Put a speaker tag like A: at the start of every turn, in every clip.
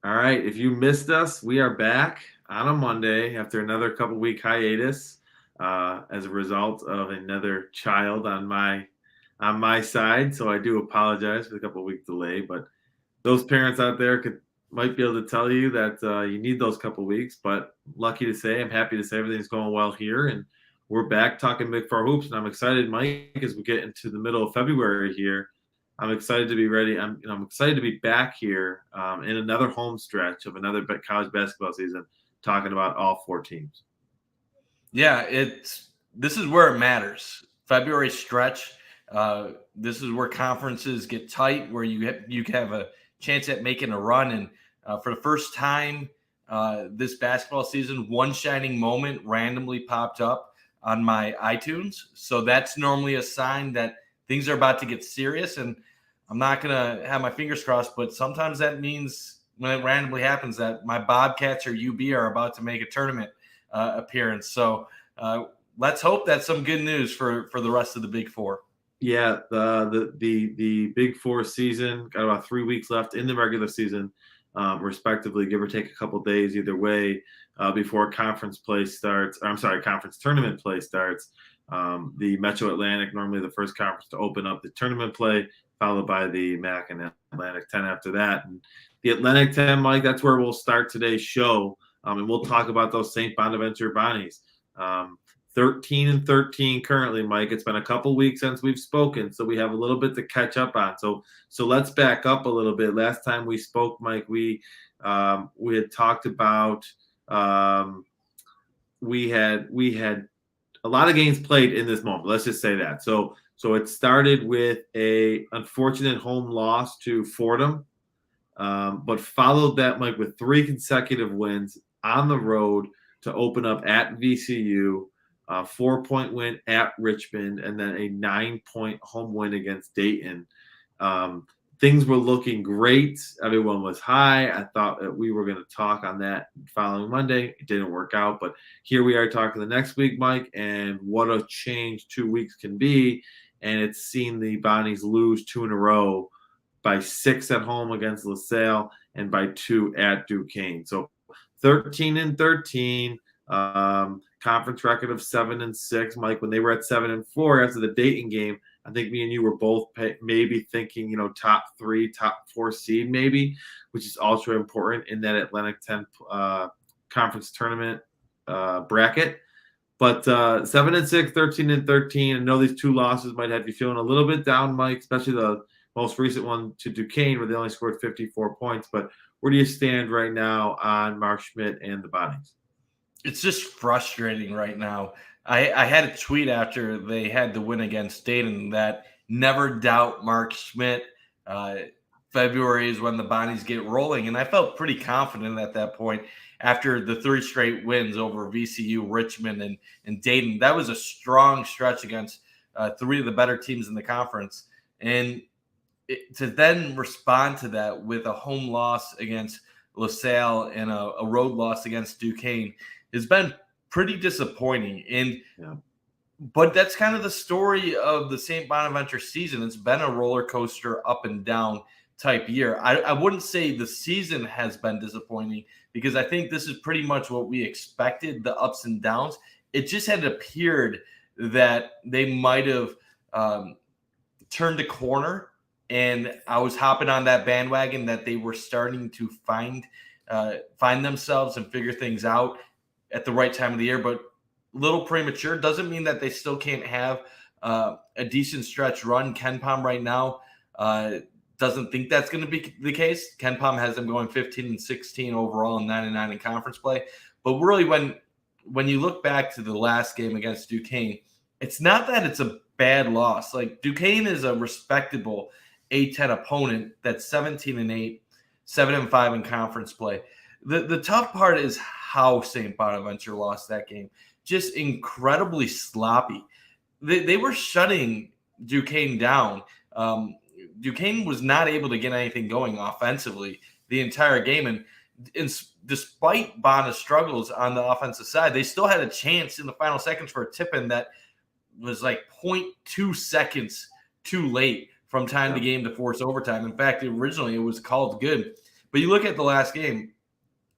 A: All right. If you missed us, we are back on a Monday after another couple week hiatus as a result of another child on my side. So I do apologize for the couple week delay, but those parents out there might be able to tell you that you need those couple weeks. But I'm happy to say everything's going well here, and we're back talking Big Four hoops, and I'm excited, Mike, as we get into the middle of February here. I'm excited to be ready. I'm excited to be back here in another home stretch of another college basketball season, talking about all four teams.
B: Yeah, this is where it matters. February stretch. This is where conferences get tight, where you have a chance at making a run. And for the first time this basketball season, one shining moment randomly popped up on my iTunes. So that's normally a sign that things are about to get serious. And I'm not going to have my fingers crossed, but sometimes that means when it randomly happens that my Bobcats or UB are about to make a tournament appearance. So let's hope that's some good news for the rest of the Big Four.
A: Yeah, the Big Four season got about 3 weeks left in the regular season, respectively, give or take a couple days either way before conference play starts. Or, I'm sorry, conference tournament play starts. The Metro Atlantic, normally the first conference to open up the tournament play, followed by the MAC and Atlantic 10 after that. And the Atlantic 10, Mike, that's where we'll start today's show. And we'll talk about those St. Bonaventure Bonnies. 13-13 currently, Mike. It's been a couple weeks since we've spoken, so we have a little bit to catch up on. So let's back up a little bit. Last time we spoke, Mike, we had talked about we had a lot of games played in this moment. Let's just say that. So it started with a unfortunate home loss to Fordham, but followed that, Mike, with 3 consecutive wins on the road to open up at VCU, a 4-point win at Richmond, and then a 9-point home win against Dayton. Things were looking great. Everyone was high. I thought that we were going to talk on that following Monday. It didn't work out, but here we are talking the next week, Mike, and what a change 2 weeks can be. And it's seen the Bonnies lose 2 in a row, by 6 at home against LaSalle and by 2 at Duquesne. So 13-13, conference record of 7-6. Mike, when they were at 7-4 after the Dayton game, I think me and you were both maybe thinking, top 3, top 4 seed maybe, which is also important in that Atlantic 10 conference tournament bracket. But 7-6, 13-13. I know these 2 losses might have you feeling a little bit down, Mike, especially the most recent one to Duquesne, where they only scored 54 points. But where do you stand right now on Mark Schmidt and the Bonnies?
B: It's just frustrating right now. I had a tweet after they had the win against Dayton that never doubt Mark Schmidt. February is when the Bonnies get rolling, and I felt pretty confident at that point after the 3 straight wins over VCU, Richmond, and Dayton. That was a strong stretch against 3 of the better teams in the conference. And to then respond to that with a home loss against LaSalle and a road loss against Duquesne has been pretty disappointing. But that's kind of the story of the St. Bonaventure season. It's been a roller coaster, up and down type year. I wouldn't say the season has been disappointing, because I think this is pretty much what we expected, the ups and downs. It just had appeared that they might have turned a corner, and I was hopping on that bandwagon that they were starting to find themselves and figure things out at the right time of the year. But a little premature. Doesn't mean that they still can't have a decent stretch run. KenPom right now doesn't think that's going to be the case. KenPom has them going 15-16 overall and 9-9 in conference play. But really, when you look back to the last game against Duquesne, it's not that it's a bad loss. Like, Duquesne is a respectable A10 opponent that's 17-8, 7-5 in conference play. The tough part is how St. Bonaventure lost that game. Just incredibly sloppy. They were shutting Duquesne down. Duquesne was not able to get anything going offensively the entire game. And despite Bona's struggles on the offensive side, they still had a chance in the final seconds for a tip-in that was like 0.2 seconds too late from time to game to force overtime. In fact, originally it was called good. But you look at the last game,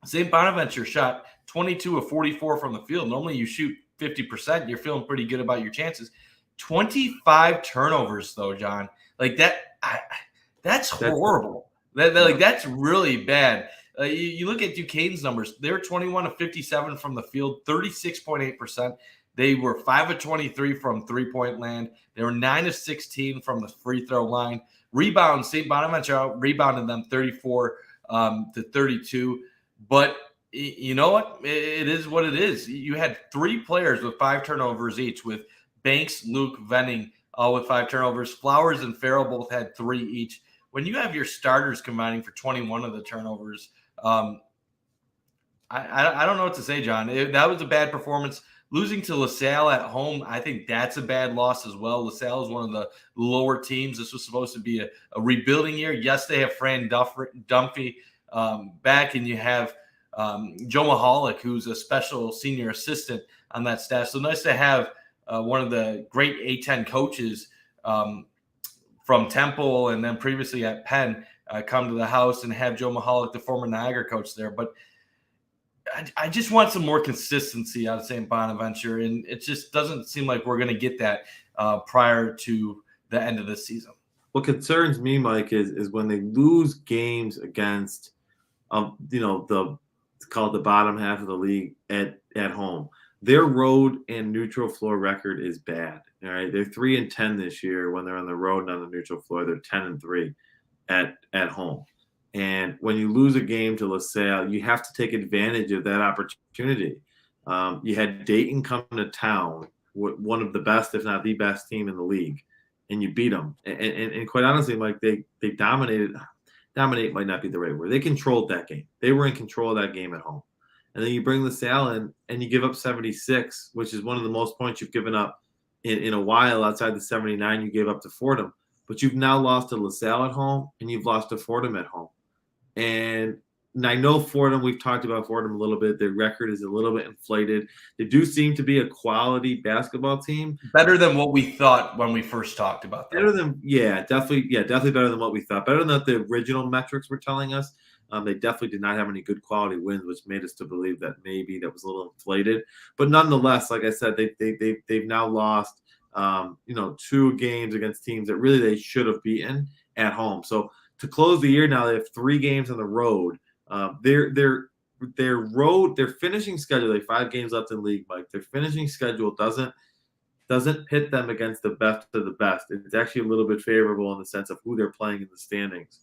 B: St. Bonaventure shot 22 of 44 from the field. Normally you shoot 50%. You're feeling pretty good about your chances. 25 turnovers, though, John. Like that's horrible. That's really bad. You look at Duquesne's numbers. They were 21 of 57 from the field, 36.8%. They were 5 of 23 from three-point land. They were 9 of 16 from the free throw line. Rebounds, St. Bonaventure rebounded them 34 to 32. But you know what? It is what it is. You had 3 players with 5 turnovers each, with Banks, Luke, Venning, all with 5 turnovers. Flowers and Farrell both had 3 each. When you have your starters combining for 21 of the turnovers, I don't know what to say, John. That was a bad performance. Losing to LaSalle at home, I think that's a bad loss as well. LaSalle is one of the lower teams. This was supposed to be a rebuilding year. Yes, they have Fran Dunphy back, and you have Joe Mahalik, who's a special senior assistant on that staff. So nice to have one of the great A-10 coaches from Temple and then previously at Penn come to the house, and have Joe Mahalik, the former Niagara coach, there. But I just want some more consistency out of St. Bonaventure, and it just doesn't seem like we're going to get that prior to the end of this season.
A: What concerns me, Mike, is when they lose games against, called the bottom half of the league at home. Their road and neutral floor record is bad. All right, they're 3-10 this year when they're on the road and on the neutral floor. They're 10-3 at home. And when you lose a game to LaSalle, you have to take advantage of that opportunity. You had Dayton come to town, one of the best, if not the best team in the league, and you beat them. And quite honestly, Mike, they dominated. Dominate might not be the right word. They controlled that game. They were in control of that game at home. And then you bring LaSalle in, and you give up 76, which is one of the most points you've given up in a while, outside the 79 you gave up to Fordham. But you've now lost to LaSalle at home, and you've lost to Fordham at home. And I know Fordham, we've talked about Fordham a little bit. Their record is a little bit inflated. They do seem to be a quality basketball team.
B: Better than what we thought when we first talked about them.
A: Definitely better than what we thought. Better than what the original metrics were telling us. They definitely did not have any good quality wins, which made us to believe that maybe that was a little inflated. But nonetheless, like I said, they've now lost 2 games against teams that really they should have beaten at home. So to close the year now, they have 3 games on the road. Their finishing schedule, they have 5 games left in the league, Mike. Their finishing schedule doesn't pit them against the best of the best. It's actually a little bit favorable in the sense of who they're playing in the standings.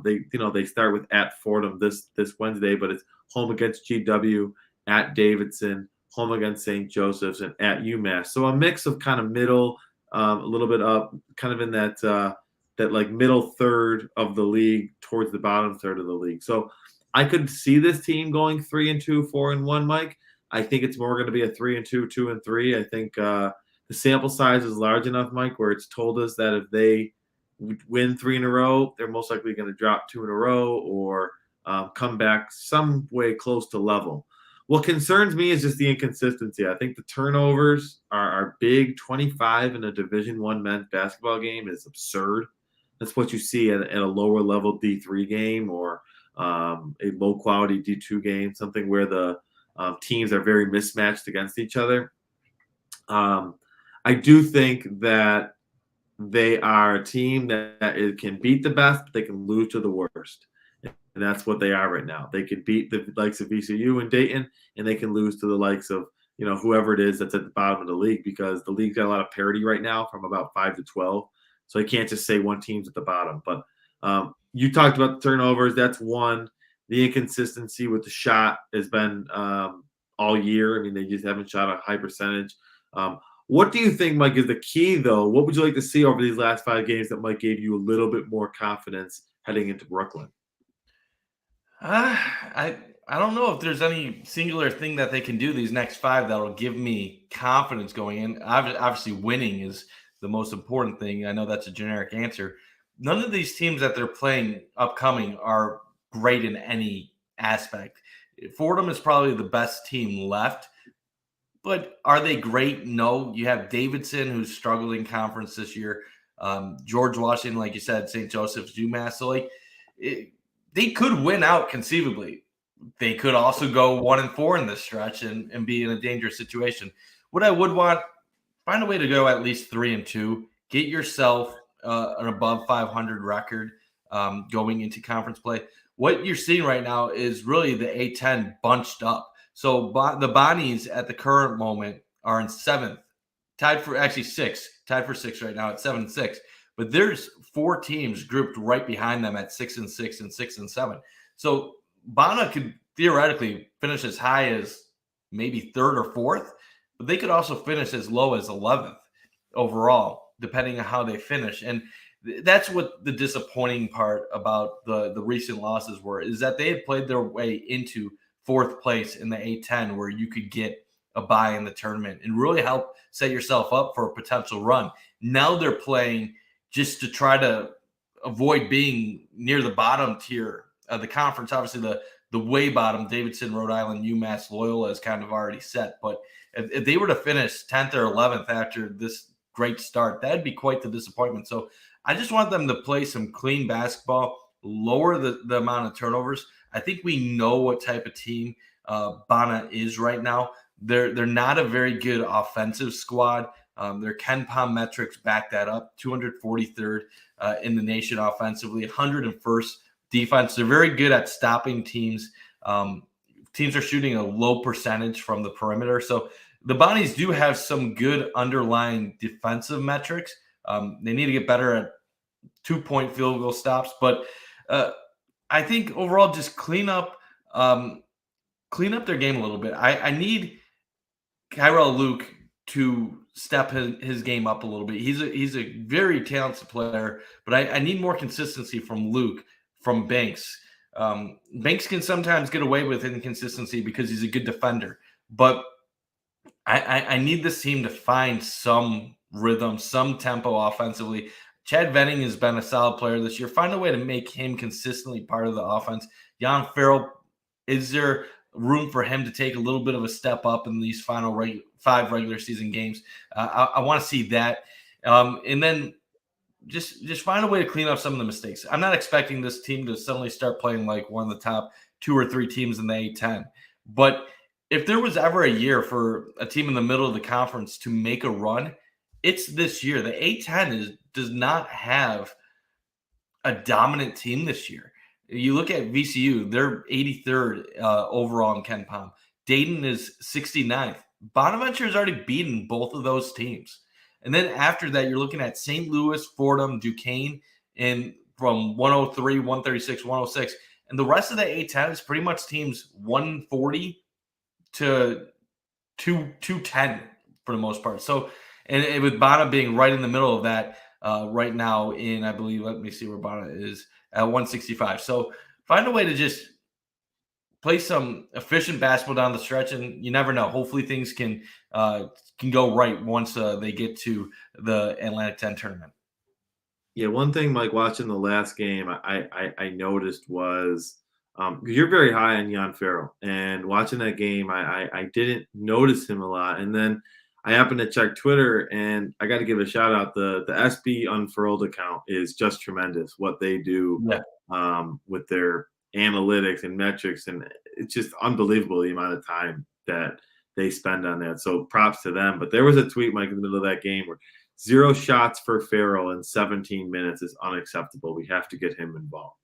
A: They start with at Fordham this Wednesday, but it's home against GW, at Davidson, home against St. Joseph's, and at UMass. So a mix of kind of middle, a little bit up, kind of in that like middle third of the league towards the bottom third of the league. So I could see this team going 3-2, 4-1, Mike. I think it's more going to be a 3-2, 2-3. I think the sample size is large enough, Mike, where it's told us that if they win 3 in a row, they're most likely going to drop 2 in a row or come back some way close to level. What concerns me is just the inconsistency. I think the turnovers are big. 25 in a Division I men's basketball game is absurd. That's what you see at a lower level D3 game or a low quality D2 game, something where the teams are very mismatched against each other. I do think that they are a team that can beat the best, but they can lose to the worst. And that's what they are right now. They could beat the likes of VCU and Dayton, and they can lose to the likes of whoever it is that's at the bottom of the league, because the league's got a lot of parity right now from about 5 to 12. So I can't just say one team's at the bottom. But you talked about the turnovers. That's one. The inconsistency with the shot has been all year. I mean, they just haven't shot a high percentage. What do you think, Mike, is the key, though? What would you like to see over these last 5 games that might give you a little bit more confidence heading into Brooklyn?
B: I don't know if there's any singular thing that they can do these next 5 that'll give me confidence going in. Obviously, winning is the most important thing. I know that's a generic answer. None of these teams that they're playing upcoming are great in any aspect. Fordham is probably the best team left, but are they great? No. You have Davidson, who's struggled in conference this year. George Washington, like you said, St. Joseph's, UMass. So they could win out conceivably. They could also go 1-4 in this stretch and be in a dangerous situation. What I would want, find a way to go at least 3-2. Get yourself an above 500 record going into conference play. What you're seeing right now is really the A10 bunched up. So the Bonnies at the current moment are in seventh, tied for actually sixth, tied for sixth right now at 7-6. But there's 4 teams grouped right behind them at 6-6 and 6-7. So Bana could theoretically finish as high as maybe third or fourth, but they could also finish as low as 11th overall, depending on how they finish. And that's what the disappointing part about the recent losses were, is that they had played their way into fourth place in the A10, where you could get a bye in the tournament and really help set yourself up for a potential run. Now they're playing just to try to avoid being near the bottom tier of the conference. Obviously, the way bottom, Davidson, Rhode Island, UMass, Loyola is kind of already set. But if they were to finish 10th or 11th after this great start, that'd be quite the disappointment. So I just want them to play some clean basketball, lower the amount of turnovers. I think we know what type of team Bana is right now. They're not a very good offensive squad. Their Ken Pom metrics back that up. 243rd in the nation offensively, 101st defense. They're very good at stopping teams. Teams are shooting a low percentage from the perimeter. So the Bonnies do have some good underlying defensive metrics. They need to get better at 2-point field goal stops. But I think overall, just clean up their game a little bit. I need Kyrell Luke to step his game up a little bit. He's a very talented player, but I need more consistency from Luke, from Banks. Banks can sometimes get away with inconsistency because he's a good defender, but I need this team to find some rhythm, some tempo offensively. Chad Venning has been a solid player this year. Find a way to make him consistently part of the offense. Jan Farrell, is there room for him to take a little bit of a step up in these final 5 regular season games? I want to see that. And then just find a way to clean up some of the mistakes. I'm not expecting this team to suddenly start playing like one of the top 2 or 3 teams in the A10. But if there was ever a year for a team in the middle of the conference to make a run, it's this year. The A10 does not have a dominant team this year. You look at VCU, they're 83rd overall in Ken Pom. Dayton is 69th. Bonaventure has already beaten both of those teams. And then after that, you're looking at St. Louis, Fordham, Duquesne, and from 103, 136, 106. And the rest of the A10 is pretty much teams 140 to 210 for the most part. So, and with Bana being right in the middle of that right now in, I believe, let me see where Bana is, at 165. So find a way to just play some efficient basketball down the stretch, and you never know. Hopefully things can go right once they get to the Atlantic 10 tournament.
A: Yeah, one thing, Mike, watching the last game, I noticed was you're very high on Jan Farrell, and watching that game, I didn't notice him a lot, and then I happened to check Twitter, and I got to give a shout out. The SB Unfurled account is just tremendous. What they do with their analytics and metrics, and it's just unbelievable the amount of time that they spend on that. So props to them. But there was a tweet, Mike, in the middle of that game where 0 shots for Farrell in 17 minutes is unacceptable. We have to get him involved.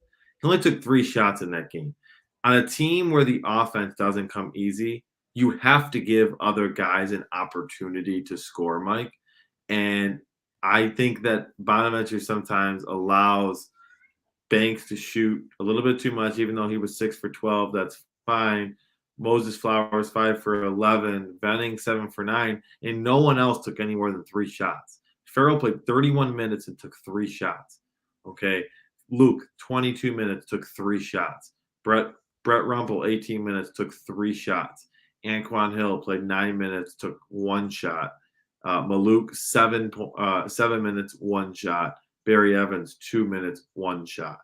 A: He only took 3 shots in that game. On a team where the offense doesn't come easy, you have to give other guys an opportunity to score, Mike. And I think that Bonaventure sometimes allows Banks to shoot a little bit too much, even though he was 6 for 12. That's fine. Moses Flowers 5 for 11, Venning 7 for 9, and no one else took any more than 3 shots. Farrell played 31 minutes and took 3 shots. Okay. Luke, 22 minutes, took 3 shots. Brett Rumpel, 18 minutes, took 3 shots. Anquan Hill played 9 minutes, took 1 shot. Maluk, 7 minutes, 1 shot. Barry Evans, 2 minutes, 1 shot.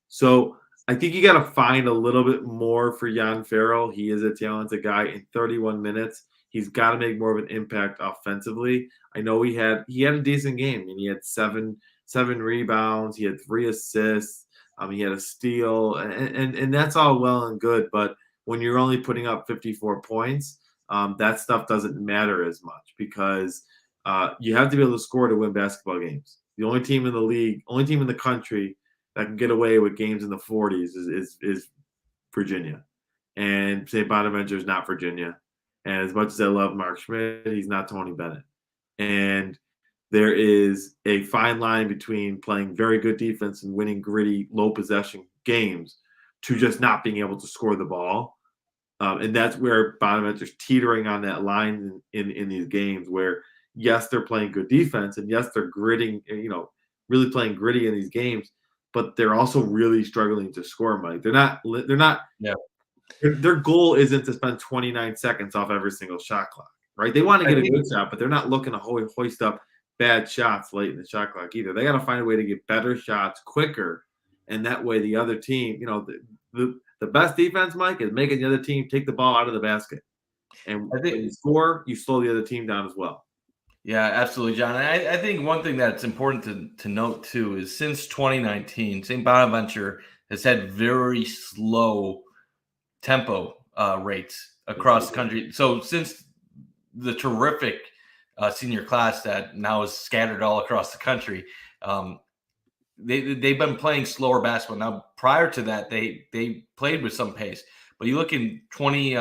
A: So I think you got to find a little bit more for Jan Farrell. He is a talented guy. In 31 minutes, he's got to make more of an impact offensively. I know he had a decent game, and he had seven rebounds. He had 3 assists. He had a steal, and that's all well and good. But when you're only putting up 54 points, that stuff doesn't matter as much because you have to be able to score to win basketball games. The only team in the league, only team in the country that can get away with games in the 40s is Virginia. And St. Bonaventure is not Virginia. And as much as I love Mark Schmidt, he's not Tony Bennett. And there is a fine line between playing very good defense and winning gritty, low possession games to just not being able to score the ball. And that's where Bonaventure's teetering on that line in these games where, yes, they're playing good defense and yes, they're gritting, really playing gritty in these games, but they're also really struggling to score, Mike. They're not
B: Yeah.
A: their goal isn't to spend 29 seconds off every single shot clock, right? They want to get a good shot, but they're not looking to hoist up bad shots late in the shot clock either. They got to find a way to get better shots quicker, and that way the other team, the best defense, Mike, is making the other team take the ball out of the basket. And when you score, you slow the other team down as well.
B: Yeah, absolutely, John. I think one thing that's important to note too is since 2019, St. Bonaventure has had very slow tempo rates across the country. So since the terrific senior class that now is scattered all across the country, they've been playing slower basketball. Now, prior to that, they played with some pace. But you look in 20.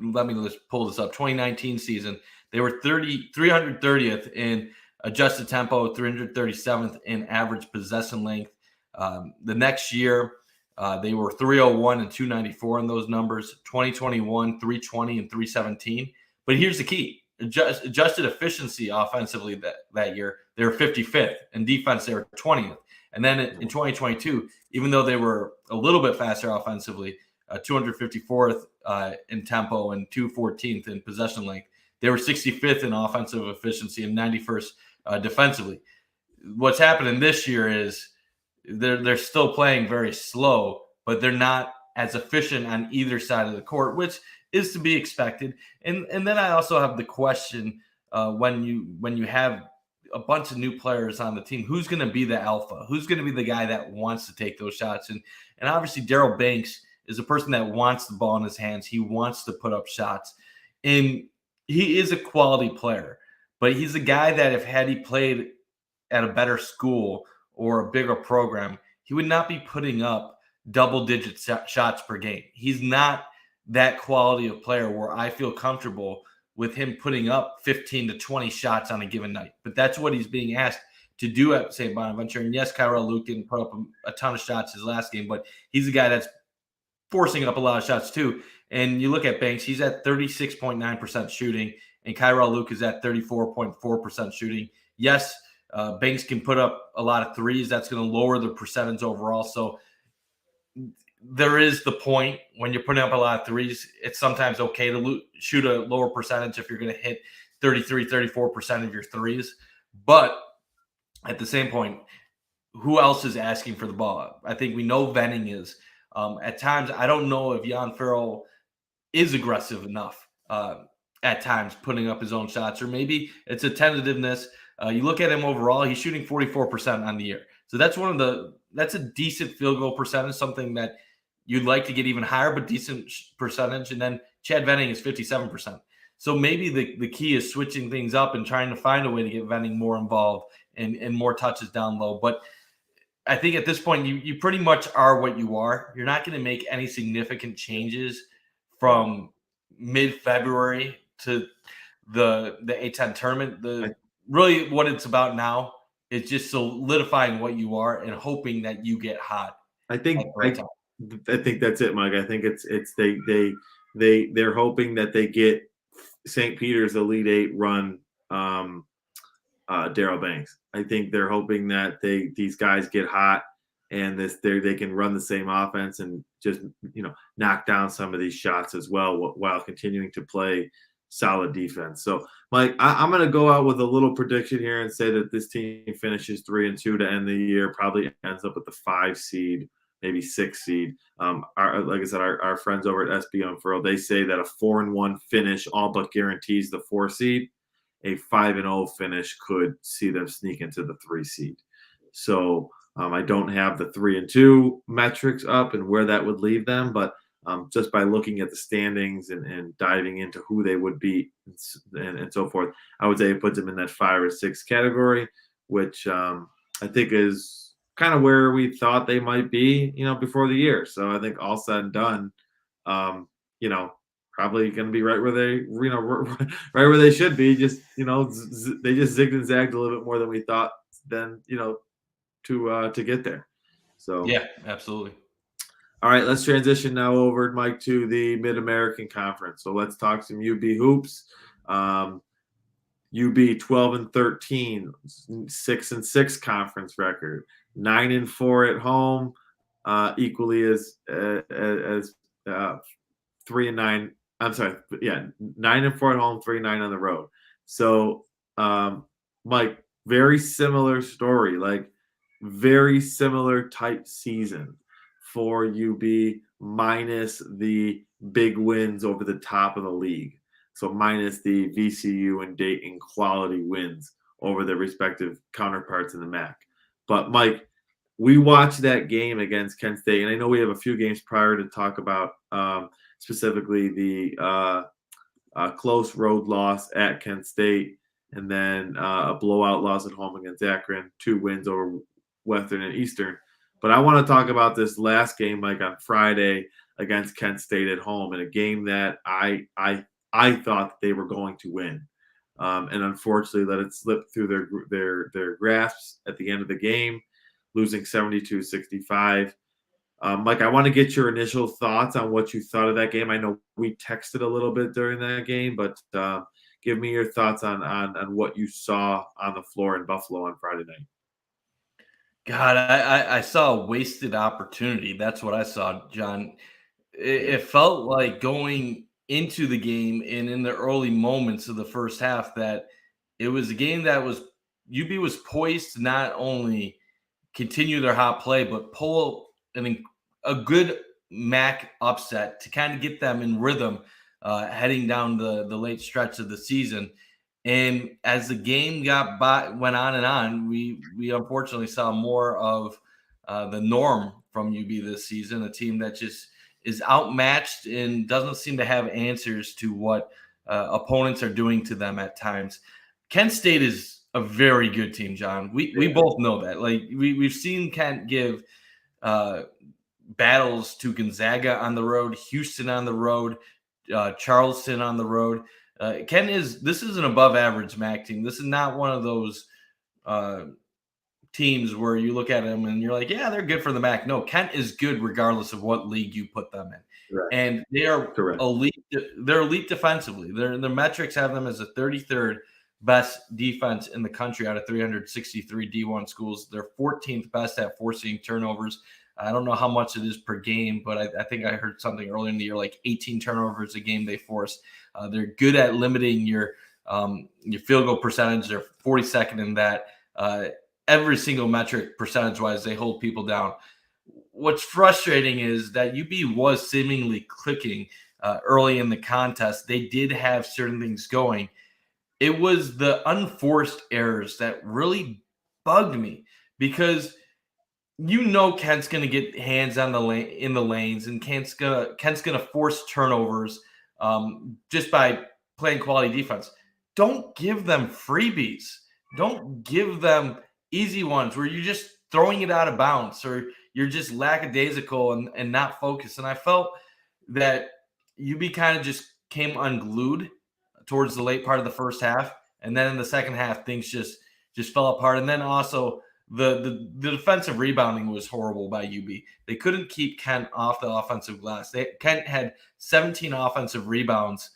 B: Let me just pull this up. 2019 season, they were 330th in adjusted tempo, 337th in average possession length. The next year, they were 301 and 294 in those numbers. 2021, 320 and 317. But here's the key. Adjusted efficiency offensively that year, they were 55th. In defense, they were 20th. And then in 2022, even though they were a little bit faster offensively, 254th in tempo and 214th in possession length, they were 65th in offensive efficiency and 91st defensively. What's happening this year is they're still playing very slow, but they're not as efficient on either side of the court, which is to be expected. And then I also have the question when you have a bunch of new players on the team, who's going to be the alpha? Who's going to be the guy that wants to take those shots? And obviously Daryl Banks is a person that wants the ball in his hands. He wants to put up shots, and he is a quality player. But he's a guy that if had he played at a better school or a bigger program, he would not be putting up double-digit shots per game. He's not that quality of player where I feel comfortable with him putting up 15 to 20 shots on a given night. But that's what he's being asked to do at St. Bonaventure. And yes, Kyrell Luke didn't put up a ton of shots his last game, but he's a guy that's forcing up a lot of shots too. And you look at Banks, he's at 36.9% shooting, and Kyrell Luke is at 34.4% shooting. Yes, Banks can put up a lot of threes. That's going to lower the percentage overall. So there is the point when you're putting up a lot of threes, it's sometimes okay to shoot a lower percentage if you're going to hit 33, 34% of your threes. But at the same point, who else is asking for the ball? I think we know Venning is. At times, I don't know if Jan Farrell is aggressive enough at times putting up his own shots, or maybe it's a tentativeness. You look at him overall, he's shooting 44% on the year. So that's a decent field goal percentage, something that you'd like to get even higher, but decent percentage. And then Chad Venning is 57%. So maybe the key is switching things up and trying to find a way to get Venning more involved and more touches down low. But I think at this point, you pretty much are what you are. You're not going to make any significant changes from mid-February to the A10 tournament. Really what it's about now is just solidifying what you are and hoping that you get hot.
A: I think that's it, Mike. I think it's they're hoping that they get St. Peter's Elite Eight run Daryl Banks. I think they're hoping that these guys get hot and they can run the same offense and just knock down some of these shots as well while continuing to play solid defense. So, Mike, I'm going to go out with a little prediction here and say that this team finishes 3-2 to end the year. Probably ends up with the 5 seed, maybe 6 seed. Like I said, our friends over at SB Unfurled, they say that a 4-1 finish all but guarantees the 4 seed. A 5-0 finish could see them sneak into the 3 seed. So I don't have the 3-2 metrics up and where that would leave them, but just by looking at the standings and diving into who they would beat and so forth, I would say it puts them in that 5 or 6 category, which I think is kind of where we thought they might be, before the year. So I think all said and done, um, you know, probably going to be right where they, right where they should be. Just they just zigged and zagged a little bit more than we thought. Then to get there. So
B: Yeah, absolutely.
A: all right, let's transition now over, Mike, to the Mid American Conference. So let's talk some UB hoops. UB 12-13, 6-6 conference record, 9-4 at home, equally as 3-9. I'm sorry, yeah, 9-4 at home, 3-9 on the road. So, Mike, very similar story, like very similar type season for UB, minus the big wins over the top of the league. So minus the VCU and Dayton quality wins over their respective counterparts in the MAC. But Mike, we watched that game against Kent State, and I know we have a few games prior to talk about, specifically the close road loss at Kent State, and then a blowout loss at home against Akron, 2 wins over Western and Eastern. But I want to talk about this last game, Mike, on Friday against Kent State at home, in a game that I thought they were going to win, and unfortunately let it slip through their grasps at the end of the game, losing 72-65. Mike, I want to get your initial thoughts on what you thought of that game. I know we texted a little bit during that game, but give me your thoughts on what you saw on the floor in Buffalo on Friday night.
B: God, I saw a wasted opportunity. That's what I saw, John. It felt like going into the game and in the early moments of the first half that it was a game that was UB was poised to not only continue their hot play, but pull a good MAC upset to kind of get them in rhythm heading down the late stretch of the season. And as the game went on and on, we unfortunately saw more of the norm from UB this season, a team that just is outmatched and doesn't seem to have answers to what opponents are doing to them at times. Kent State is a very good team, John. We both know that. Like we've seen Kent give battles to Gonzaga on the road, Houston on the road, Charleston on the road. This is an above average MAC team. This is not one of those teams where you look at them and you're like, yeah, they're good for the MAC. No, Kent is good regardless of what league you put them in.
A: Correct.
B: And they are
A: Correct.
B: elite. They're elite defensively. Their metrics have them as the 33rd best defense in the country out of 363 D1 schools. They're 14th best at forcing turnovers. I don't know how much it is per game, but I think I heard something earlier in the year, like 18 turnovers a game they force. They're good at limiting your field goal percentage. They're 42nd in that. Every single metric percentage-wise, they hold people down. What's frustrating is that UB was seemingly clicking early in the contest. They did have certain things going. It was the unforced errors that really bugged me because Kent's going to get hands on in the lanes, and Kent's gonna force turnovers just by playing quality defense. Don't give them freebies. Don't give them easy ones where you're just throwing it out of bounds or you're just lackadaisical and not focused. And I felt that UB kind of just came unglued towards the late part of the first half, and then in the second half things just fell apart. And then also the defensive rebounding was horrible by UB. They couldn't keep Kent off the offensive glass. Kent had 17 offensive rebounds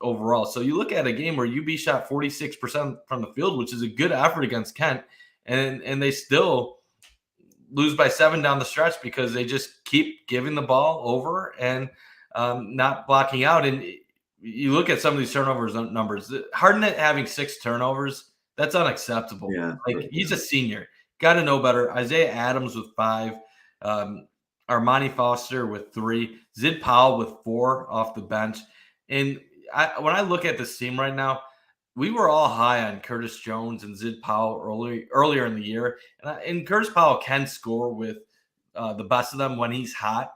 B: overall. So you look at a game where UB shot 46% from the field, which is a good effort against Kent, and they still lose by 7 down the stretch because they just keep giving the ball over and not blocking out. And you look at some of these turnovers numbers. Harden having 6 turnovers, that's unacceptable.
A: Yeah,
B: he's a senior. Got to know better. Isaiah Adams with 5. Armani Foster with 3. Zid Powell with 4 off the bench. And when I look at this team right now, we were all high on Curtis Jones and Zid Powell earlier in the year, and Curtis Powell can score with the best of them when he's hot,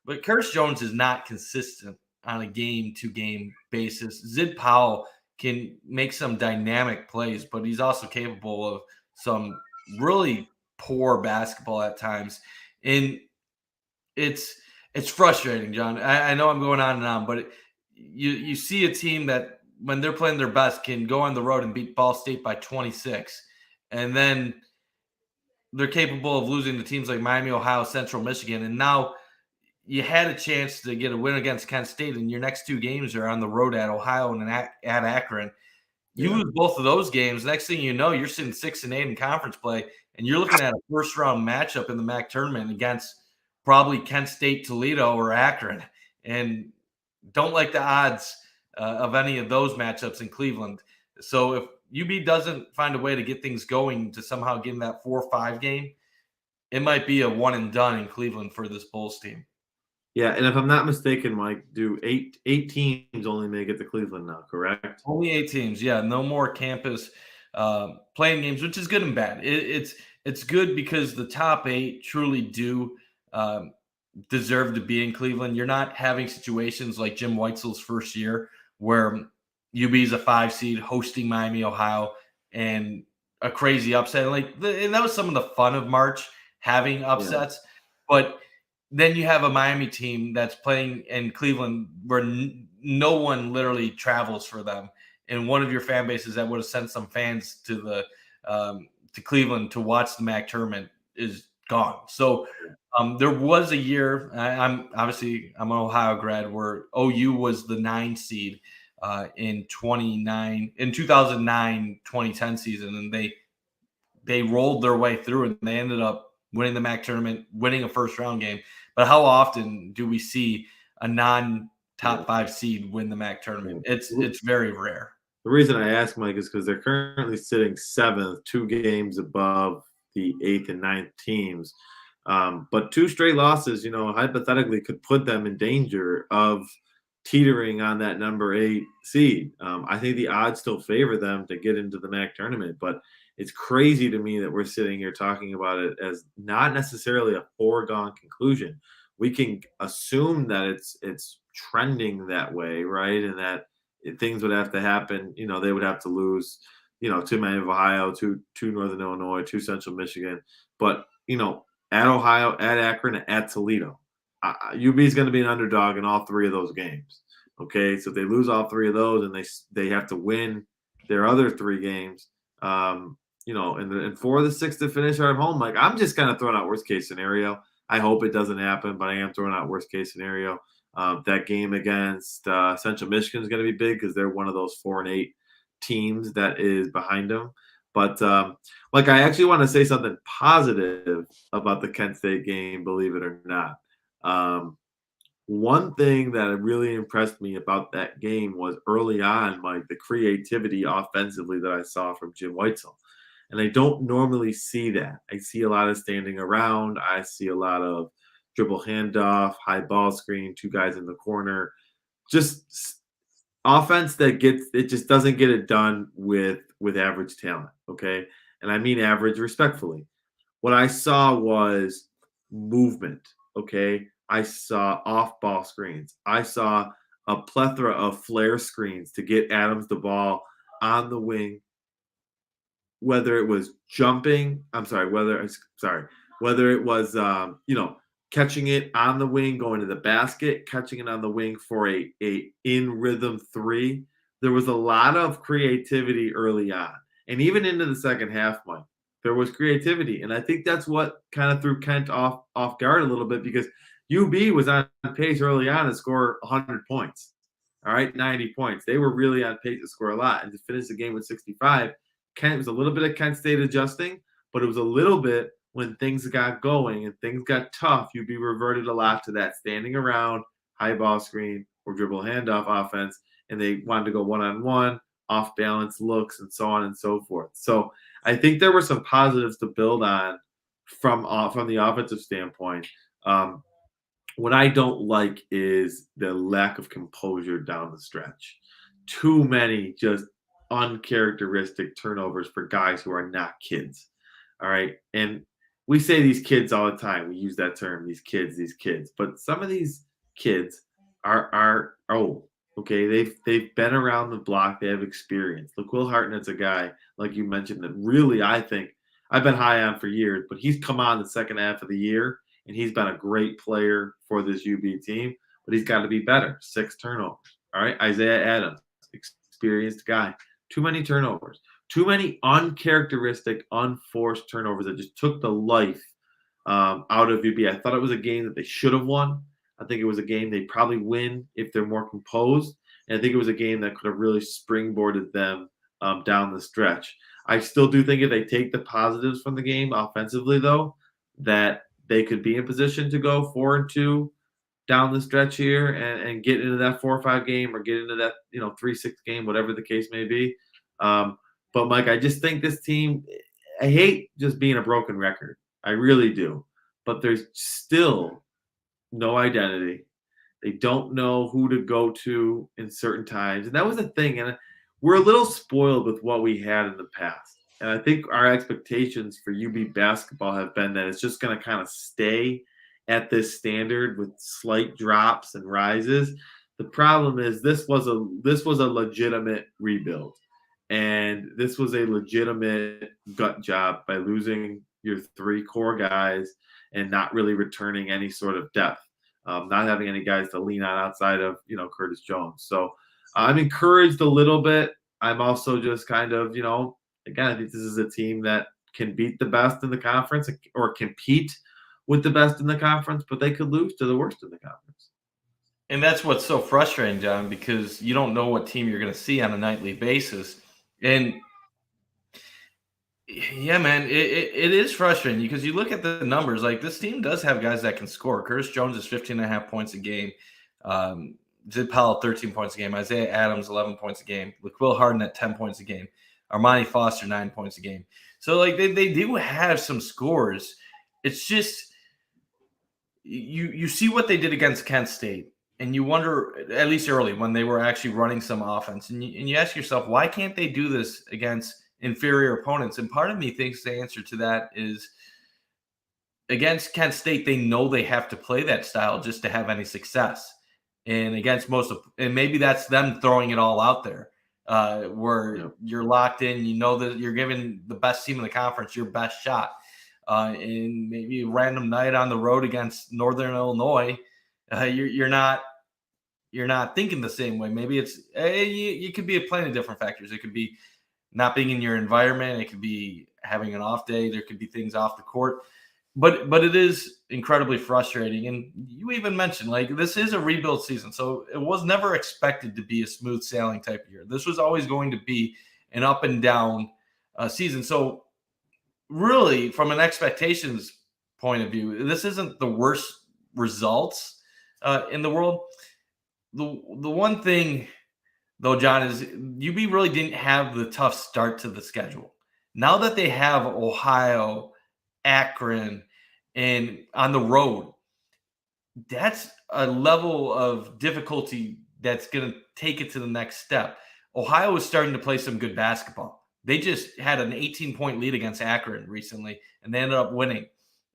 B: but Curtis Jones is not consistent on a game-to-game basis. Zid Powell can make some dynamic plays, but he's also capable of some really poor basketball at times, and it's it's frustrating, John. I know I'm going on and on, but you see a team that when they're playing their best can go on the road and beat Ball State by 26, and then they're capable of losing to teams like Miami, Ohio, Central Michigan, and now you had a chance to get a win against Kent State, and your next two games are on the road at Ohio and at Akron. You
A: Yeah.
B: lose both of those games. Next thing you know, you're sitting 6-8 in conference play, and you're looking at a first round matchup in the MAC tournament against probably Kent State, Toledo, or Akron, and don't like the odds of any of those matchups in Cleveland. So if UB doesn't find a way to get things going to somehow get in that 4-5 game, it might be a one and done in Cleveland for this Bulls team.
A: Yeah, and if I'm not mistaken, Mike, do eight teams only make it to Cleveland now, correct?
B: Only 8 teams, yeah. No more campus playing games, which is good and bad. It's good because the top 8 truly do um, deserve to be in Cleveland. You're not having situations like Jim Weitzel's first year where UB is a 5 seed hosting Miami, Ohio, and a crazy upset. And that was some of the fun of March, having
A: Yeah.
B: upsets. But then you have a Miami team that's playing in Cleveland where no one literally travels for them, and one of your fan bases that would have sent some fans to Cleveland to watch the MAC tournament is gone. So there was a year. I'm an Ohio grad where OU was the 9 seed in 2009-2010 season, and they rolled their way through and they ended up winning the MAC tournament, winning a first round game. But how often do we see a non
A: Yeah.
B: top 5 seed win the MAC tournament?
A: Yeah.
B: It's very rare.
A: The reason I ask, Mike, is because they're currently sitting 7th, 2 games above the 8th and 9th teams. But 2 straight losses, hypothetically could put them in danger of teetering on that number 8 seed. I think the odds still favor them to get into the MAC tournament, but it's crazy to me that we're sitting here talking about it as not necessarily a foregone conclusion. We can assume that it's trending that way, right? And that things would have to happen. They would have to lose, to Miami of Ohio, to Northern Illinois, to Central Michigan. But, at Ohio, at Akron, at Toledo, UB is going to be an underdog in all 3 of those games. Okay. So if they lose all 3 of those and they have to win their other 3 games, and 4 of the 6 to finish are at home. Like, I'm just kind of throwing out worst case scenario. I hope it doesn't happen, but I am throwing out worst case scenario. That game against Central Michigan is going to be big because they're one of those 4-8 teams that is behind them. But I actually want to say something positive about the Kent State game, believe it or not. One thing that really impressed me about that game was early on, Mike, the creativity offensively that I saw from Jim Weitzel. And I don't normally see that. I see a lot of standing around. I see a lot of dribble handoff, high ball screen, 2 guys in the corner. Just offense that just doesn't get it done with average talent. Okay. And I mean average respectfully. What I saw was movement. Okay. I saw off ball screens. I saw a plethora of flare screens to get Adams the ball on the wing, whether it was jumping, whether it was catching it on the wing, going to the basket, catching it on the wing for a in rhythm 3. There was a lot of creativity early on, and even into the second half, Mike, there was creativity, and I think that's what kind of threw Kent off guard a little bit because UB was on pace early on to score 100 points. All right, 90 points. They were really on pace to score a lot, and to finish the game with 65. Kent was a little bit of Kent State adjusting, but it was a little bit when things got going and things got tough, you'd be reverted a lot to that standing around, high ball screen, or dribble handoff offense, and they wanted to go one-on-one, off balance looks, and so on and so forth. So I think there were some positives to build on from the offensive standpoint. What I don't like is the lack of composure down the stretch. Too many just uncharacteristic turnovers for guys who are not kids. All right. And we say these kids all the time. We use that term, these kids. But some of these kids are old. Okay. They've been around the block, they have experience. LaQuill Hartnett's a guy, like you mentioned, that really I think I've been high on for years, but he's come on the second half of the year and he's been a great player for this UB team, but he's got to be better. 6 turnovers. All right. Isaiah Adams, experienced guy. Too many turnovers. Too many uncharacteristic, unforced turnovers that just took the life out of UB. I thought it was a game that they should have won. I think it was a game they probably win if they're more composed. And I think it was a game that could have really springboarded them down the stretch. I still do think if they take the positives from the game offensively, though, that they could be in position to go 4-2 down the stretch here and get into that 4-5 game or get into that 3-6 game, whatever the case may be. But Mike, I just think this team. I hate just being a broken record. I really do. But there's still no identity. They don't know who to go to in certain times. And that was the thing. And we're a little spoiled with what we had in the past. And I think our expectations for UB basketball have been that it's just going to kind of stay at this standard with slight drops and rises. The problem is this was a legitimate rebuild. And this was a legitimate gut job by losing your 3 core guys and not really returning any sort of depth, not having any guys to lean on outside of, Curtis Jones. So I'm encouraged a little bit. I'm also just kind of, again, I think this is a team that can beat the best in the conference or compete with the best in the conference, but they could lose to the worst in the conference.
B: And that's what's so frustrating, John, because you don't know what team you're going to see on a nightly basis. And yeah, man, it is frustrating because you look at the numbers. Like, this team does have guys that can score. Curtis Jones is 15.5 points a game. Zid Powell, 13 points a game. Isaiah Adams, 11 points a game. LaQuill Harden 10 points a game. Armani Foster, 9 points a game. So, like, they do have some scores. It's just you see what they did against Kent State. And you wonder, at least early, when they were actually running some offense. And you ask yourself, why can't they do this against inferior opponents? And part of me thinks the answer to that is against Kent State, they know they have to play that style just to have any success. And against and maybe that's them throwing it all out there where you're locked in, that you're giving the best team in the conference your best shot. And maybe a random night on the road against Northern Illinois, you're not thinking the same way. Maybe it's you could be plenty of different factors. It could be not being in your environment. It could be having an off day. There could be things off the court. But it is incredibly frustrating. And you even mentioned, like, this is a rebuild season. So it was never expected to be a smooth sailing type of year. This was always going to be an up and down season. So really, from an expectations point of view, this isn't the worst results in the world. The one thing, though, John, is UB really didn't have the tough start to the schedule. Now that they have Ohio, Akron, and on the road, that's a level of difficulty that's going to take it to the next step. Ohio is starting to play some good basketball. They just had an 18-point lead against Akron recently, and they ended up winning.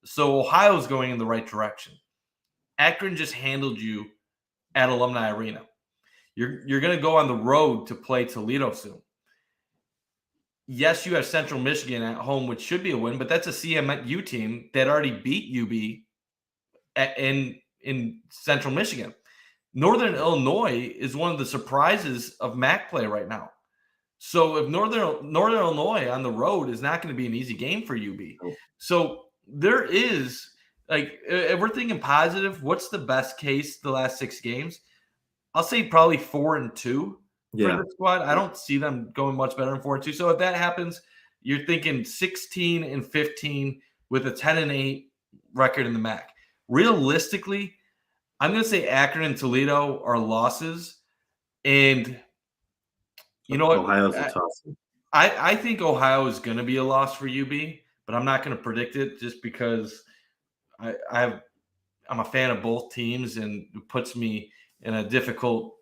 B: So Ohio's going in the right direction. Akron just handled you at Alumni Arena. You're going to go on the road to play Toledo soon. Yes, you have Central Michigan at home, which should be a win, but that's a CMU team that already beat UB in Central Michigan. Northern Illinois is one of the surprises of MAC play right now. So if Northern Illinois on the road is not going to be an easy game for UB. So there is, like, if we're thinking positive, what's the best case the last 6 games? I'll say probably 4-2 for the squad. I don't see them going much better than 4-2. So if that happens, you're thinking 16-15 with a 10-8 record in the MAC. Realistically, I'm going to say Akron and Toledo are losses. And you know what?
A: Ohio's a tough one.
B: I think Ohio is going to be a loss for UB, but I'm not going to predict it just because I'm a fan of both teams, and it puts me in a difficult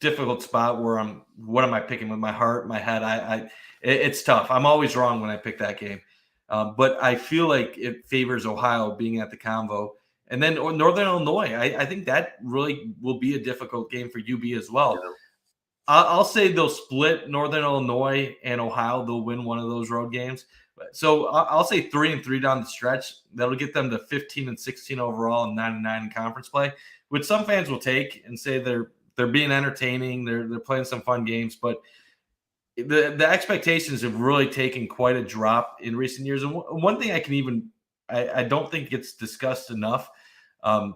B: difficult spot where what am I picking with my heart, my head? It's tough. I'm always wrong when I pick that game. But I feel like it favors Ohio being at the Convo. And then Northern Illinois, I think that really will be a difficult game for UB as well.
A: Yeah.
B: I'll say they'll split Northern Illinois and Ohio. They'll win one of those road games. So I'll say 3-3 down the stretch. That'll get them to 15-16 overall and 9-9 in conference play, which some fans will take and say they're being entertaining. They're playing some fun games, but the expectations have really taken quite a drop in recent years. And one thing I don't think gets discussed enough, and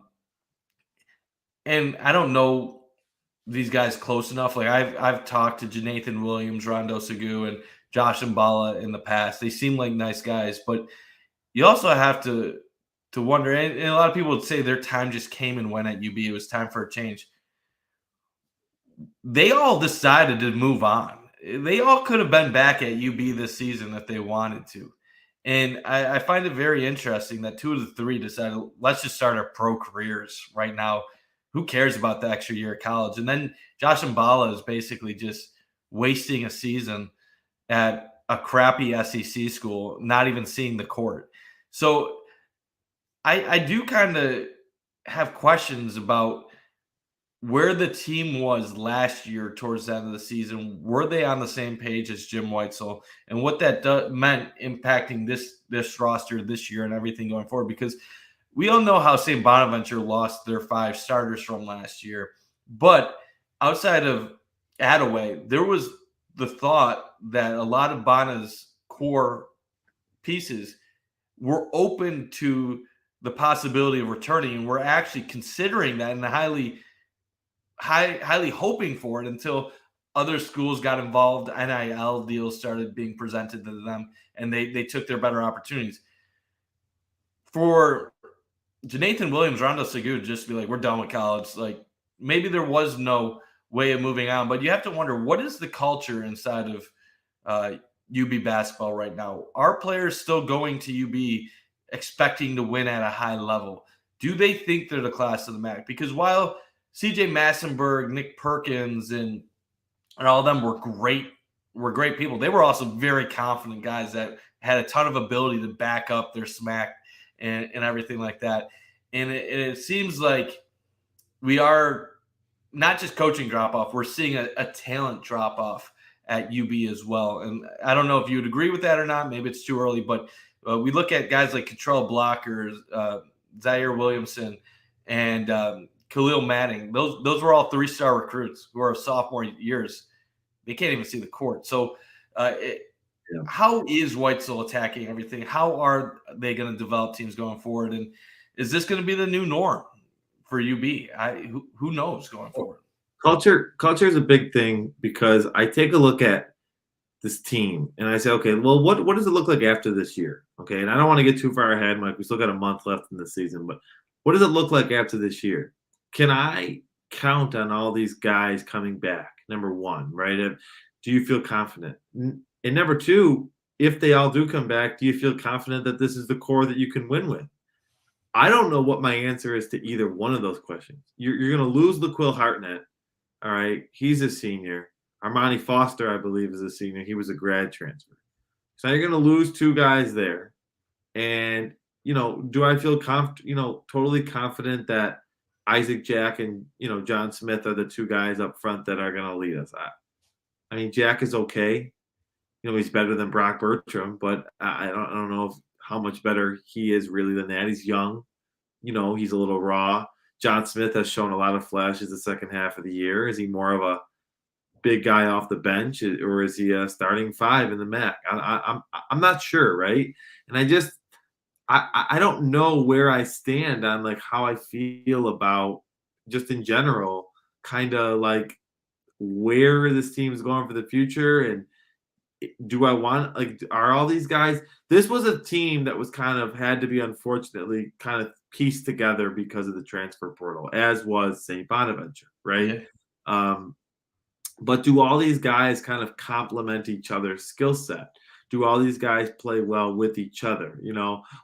B: I don't know these guys close enough. Like I've talked to Janathan Williams, Rondo Segou, and Josh Mbala in the past. They seem like nice guys, but you also have to wonder. And a lot of people would say their time just came and went at UB. It was time for a change. They all decided to move on. They all could have been back at UB this season if they wanted to. And I find it very interesting that 2 of the 3 decided, let's just start our pro careers right now. Who cares about the extra year of college? And then Josh Mbala is basically just wasting a season at a crappy SEC school, not even seeing the court. So I do kind of have questions about where the team was last year towards the end of the season. Were they on the same page as Jim Weitzel, and what that meant impacting this roster this year and everything going forward? Because we all know how St. Bonaventure lost their 5 starters from last year, but outside of Attaway, there was the thought that a lot of Bona's core pieces were open to the possibility of returning, and we're actually considering that and highly hoping for it until other schools got involved. NIL deals started being presented to them, and they took their better opportunities. For Janathan Williams, Rondo Segou just be like, we're done with college. Like maybe there was no way of moving on, but you have to wonder, what is the culture inside of UB basketball right now? Are players still going to UB expecting to win at a high level? Do they think they're the class of the MAC? Because while CJ Massenberg, Nick Perkins, and all of them were great people, they were also very confident guys that had a ton of ability to back up their smack and everything like that. And it seems like we are not just coaching drop off, we're seeing a talent drop off at UB as well. And I don't know if you would agree with that or not. Maybe it's too early, but we look at guys like Contrell Blocker, Zaire Williamson, and Khalil Manning. Those were all 3-star recruits who are sophomore years. They can't even see the court. So how is Weitzel attacking everything? How are they going to develop teams going forward? And is this going to be the new norm for UB? Who knows going forward?
A: Culture is a big thing, because I take a look at this team and I say, okay, well, what does it look like after this year? Okay, and I don't want to get too far ahead, Mike. We still got a month left in the season, but what does it look like after this year? Can I count on all these guys coming back? Number one, right? Do you feel confident? And number two, if they all do come back, do you feel confident that this is the core that you can win with? I don't know what my answer is to either one of those questions. You're going to lose LaQuill Hartnett. All right. He's a senior. Armani Foster, I believe, is a senior. He was a grad transfer. So you're going to lose 2 guys there. And, do I feel totally confident that Isaac Jack and, John Smith are the 2 guys up front that are going to lead us? I mean, Jack is okay. He's better than Brock Bertram, but I don't know how much better he is really than that. He's young. He's a little raw. John Smith has shown a lot of flashes the second half of the year. Is he more of a big guy off the bench, or is he a starting 5 in the MAC? I'm not sure, right? And I don't know where I stand on like how I feel about just in general, kind of like where this team is going for the future. And do I want, are all these guys? This was a team that was kind of had to be, unfortunately, kind of pieced together because of the transfer portal, as was St. Bonaventure, right? Yeah. But do all these guys kind of complement each other's skill set? Do all these guys play well with each other?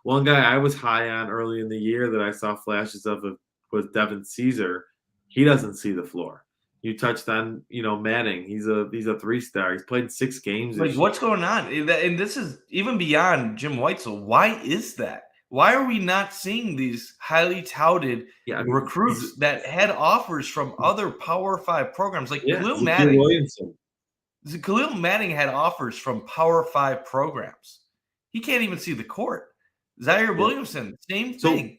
A: One guy I was high on early in the year that I saw flashes of was Devin Caesar. He doesn't see the floor. You touched on, Manning. He's a 3-star. He's played 6 games
B: Like,
A: this year.
B: what's going on? And this is even beyond Jim Weitzel. Why is that? Why are we not seeing these highly touted
A: Yeah, I mean,
B: recruits that had offers from other Power 5 programs? Like
A: yeah, Zakia Williamson.
B: Khalil Manning had offers from Power 5 programs. He can't even see the court. Zaire
A: Yeah.
B: Williamson, same
A: So,
B: thing.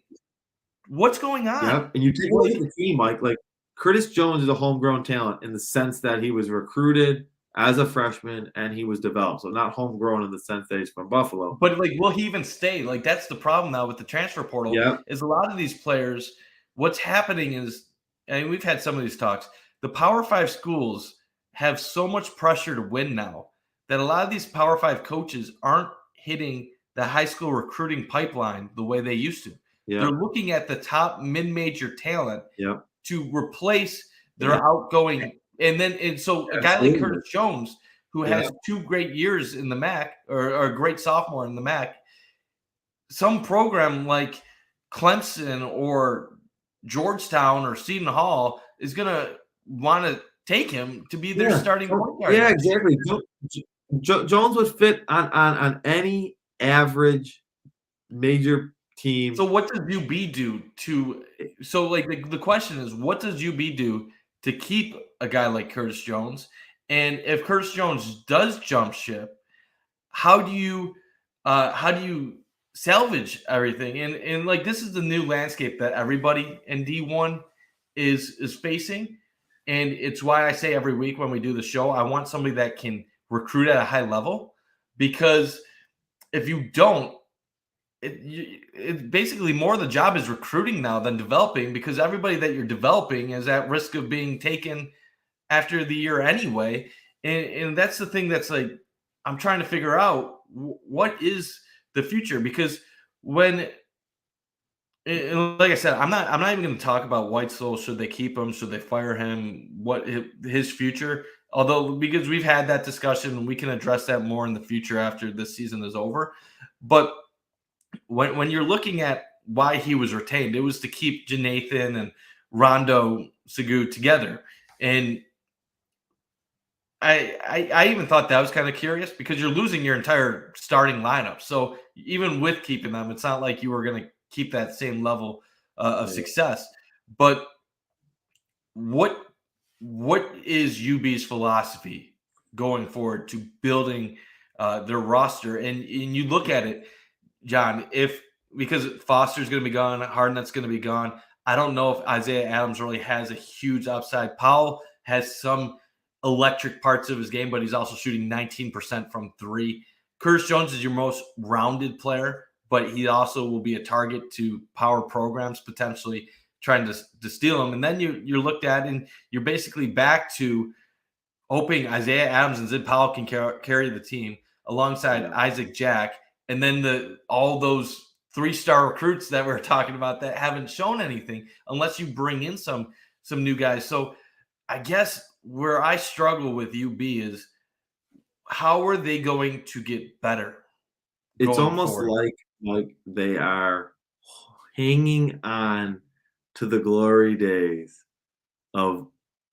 B: What's going on?
A: yeah, and you take a look at the team, Mike. Like Curtis Jones is a homegrown talent in the sense that he was recruited as a freshman and he was developed. So not homegrown in the sense that he's from Buffalo.
B: But, like, will he even stay? Like, that's the problem now with the transfer portal
A: Yeah,
B: is a lot of these players, what's happening is, and we've had some of these talks, the Power 5 schools have so much pressure to win now that a lot of these Power 5 coaches aren't hitting the high school recruiting pipeline the way they used to. They're
A: yeah,
B: looking at the top mid-major talent
A: yeah,
B: to replace their
A: yeah,
B: outgoing, and so a guy like
A: absolutely.
B: Curtis Jones, who
A: Yeah,
B: has 2 great years in the MAC or a great sophomore in the MAC, some program like Clemson or Georgetown or Seton Hall is gonna wanna take him to be their
A: yeah,
B: starting point guard
A: yeah,
B: next year.
A: exactly. Jones would fit on any average major
B: So
A: team.
B: what does UB do to so, like, the question is, what does UB do to keep a guy like Curtis Jones? And if Curtis Jones does jump ship, how do you salvage everything? And like this is the new landscape that everybody in D1 is facing. And it's why I say every week when we do the show, I want somebody that can recruit at a high level because if you don't, it basically more of the job is recruiting now than developing because everybody that you're developing is at risk of being taken after the year anyway. And that's the thing that's like, I'm trying to figure out what is the future because when, and like I said, I'm not even going to talk about Whitesell. Should they keep him? Should they fire him? What his future? Although, because we've had that discussion, we can address that more in the future after this season is over. But when you're looking at why he was retained, it was to keep Janathan and Rondo Segu together. And I even thought that was kind of curious because you're losing your entire starting lineup. So even with keeping them, it's not like you were going to keep that same level of
A: Yeah.
B: success. But what what is UB's philosophy going forward to building their roster? And you look at it, John, if because Foster's going to be gone, Hardnett's going to be gone. I don't know if Isaiah Adams really has a huge upside. Powell has some electric parts of his game, but he's also shooting 19% from 3. Curtis Jones is your most rounded player, but he also will be a target to power programs potentially trying to steal him. And then you're looked at and you're basically back to hoping Isaiah Adams and Zid Powell can carry the team alongside
A: Yeah.
B: Isaac Jack, and then all those 3-star recruits that we're talking about that haven't shown anything unless you bring in some new guys. So I guess where I struggle with UB is how are they going to get better
A: It's
B: going
A: almost
B: forward?
A: like they are hanging on to the glory days of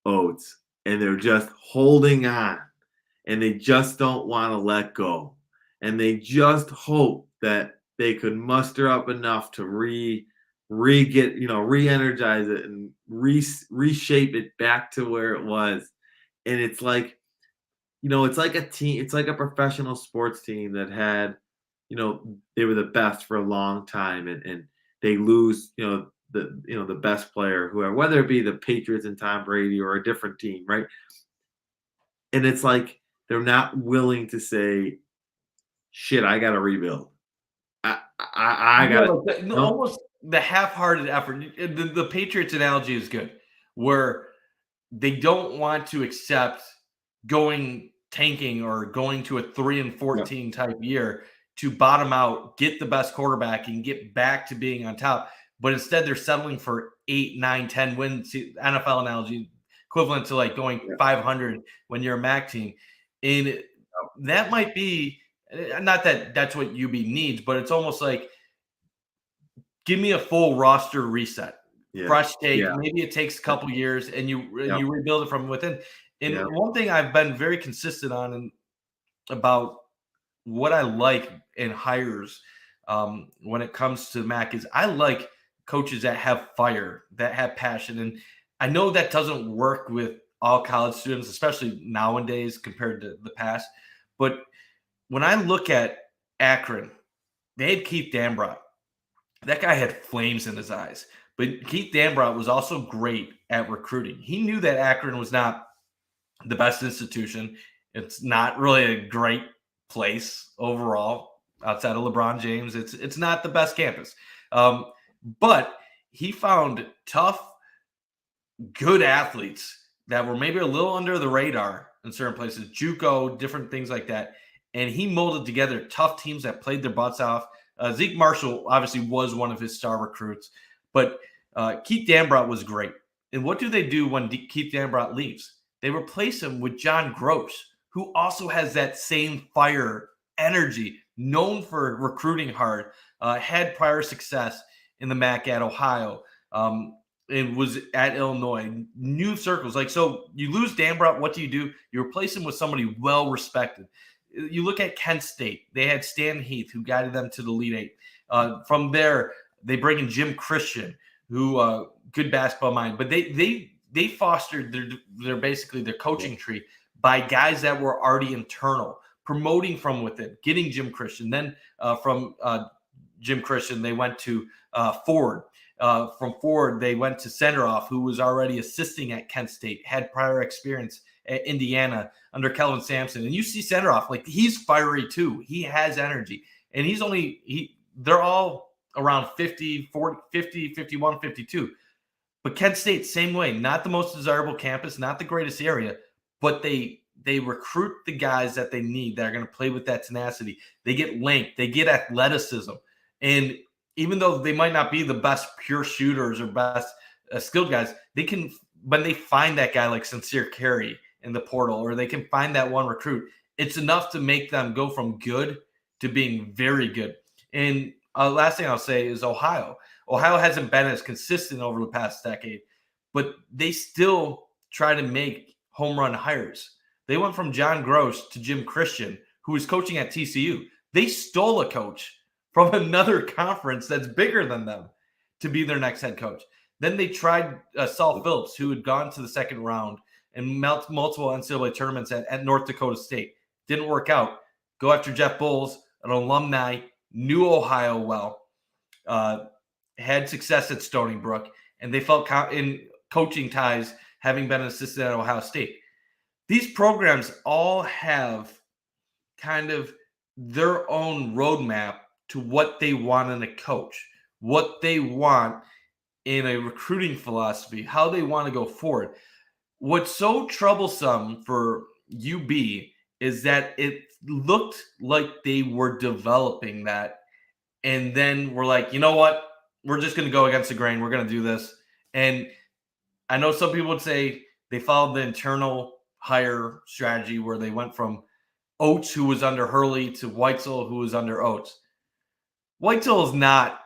A: Oates, and they're just holding on, and they just don't want to let go, and they just hope that they could muster up enough to re-energize it and reshape it back to where it was. And it's like, it's like a team, it's like a professional sports team that had, they were the best for a long time, and they lose, the best player, whoever, whether it be the Patriots and Tom Brady or a different team, right? And it's like they're not willing to say, "Shit, I got to rebuild. I
B: Yeah,
A: got to."
B: like
A: No,
B: almost the half-hearted effort. The Patriots analogy is good, where they don't want to accept going tanking or going to a 3 and
A: yeah,
B: 14 type year to bottom out, get the best quarterback, and get back to being on top. But instead, they're settling for 8, 9, 10 wins. NFL analogy equivalent to like going
A: yeah,
B: 500 when you're a MAC team. And that might be not that that's what UB needs, but it's almost like give me a full roster reset. fresh take.
A: Yeah.
B: Maybe it takes a couple years and you rebuild it from within. And one thing I've been very consistent on and about what I like in hires when it comes to Mac is I like coaches that have fire, that have passion. And I know that doesn't work with all college students, especially nowadays compared to the past. But when I look at Akron, they had Keith Dambrot. That guy had flames in his eyes. But Keith Dambrot was also great at recruiting. He knew that Akron was not the best institution. It's not really a great place overall outside of LeBron James. It's not the best campus. But he found tough, good athletes that were maybe a little under the radar in certain places, JUCO, different things like that. And he molded together tough teams that played their butts off. Zeke Marshall obviously was one of his star recruits, but Keith Dambrot was great. And what do they do when Keith Dambrot leaves? They replace him with John Gross, who also has that same fire, energy, known for recruiting hard, had prior success in the MAC at Ohio, and was at Illinois, new circles. Like, so you lose Dambrot, what do? You replace him with somebody well-respected. You look at Kent State. They had Stan Heath, who guided them to the Elite Eight. From there, they bring in Jim Christian, who good basketball mind. But they fostered their basically their coaching tree by guys that were already internal, promoting from within, getting Jim Christian. Then from Jim Christian, they went to Ford. From Ford, they went to Senderoff, who was already assisting at Kent State, had prior experience at Indiana under Kelvin Sampson. And you see Senderoff, like, he's fiery too. He has energy. And they're all around 50, 40, 50, 51, 52. But Kent State, same way, not the most desirable campus, not the greatest area, but they recruit the guys that they need that are going to play with that tenacity. They get length, they get athleticism. And even though they might not be the best pure shooters or best skilled guys, they can, when they find that guy like Sincere Carey in the portal, or they can find that one recruit, it's enough to make them go from good to being very good. And last thing I'll say is Ohio. Ohio hasn't been as consistent over the past decade, but they still try to make home run hires. They went from John Gross to Jim Christian, who was coaching at TCU. They stole a coach from another conference that's bigger than them to be their next head coach. Then they tried Saul Phillips, who had gone to the second round and multiple NCAA tournaments at North Dakota State. Didn't work out. Go after Jeff Bowles, an alumni, knew Ohio well, had success at Stony Brook, and they felt in coaching ties, having been an assistant at Ohio State. These programs all have kind of their own roadmap to what they want in a coach, what they want in a recruiting philosophy, how they want to go forward. What's so troublesome for UB is that it looked like they were developing that, and then we're like, you know what? We're just going to go against the grain. We're going to do this. And I know some people would say they followed the internal hire strategy where they went from Oates, who was under Hurley, to Weitzel, who was under Oates. Weitzel is not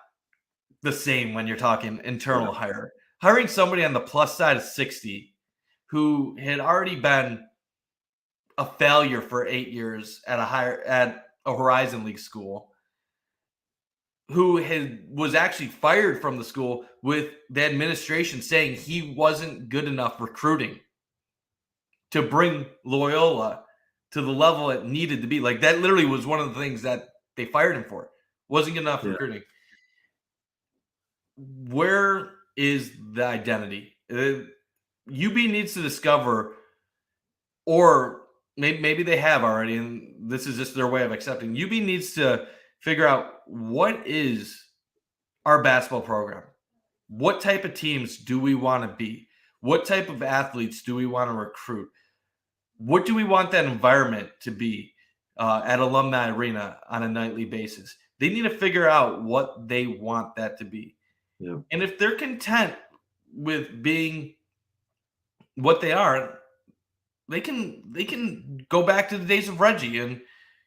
B: the same when you're talking internal hire. Hiring somebody on the plus side of 60 who had already been a failure for 8 years at a Horizon League school, who was actually fired from the school with the administration saying he wasn't good enough recruiting to bring Loyola to the level it needed to be. Like, that literally was one of the things that they fired him for. Wasn't good enough recruiting. Where is the identity? UB needs to discover, or maybe they have already, and this is just their way of accepting. UB needs to figure out, what is our basketball program? What type of teams do we want to be? What type of athletes do we want to recruit? What do we want that environment to be at Alumni Arena on a nightly basis? They need to figure out what they want that to be.
A: Yeah.
B: And if they're content with being what they are, they can go back to the days of Reggie, and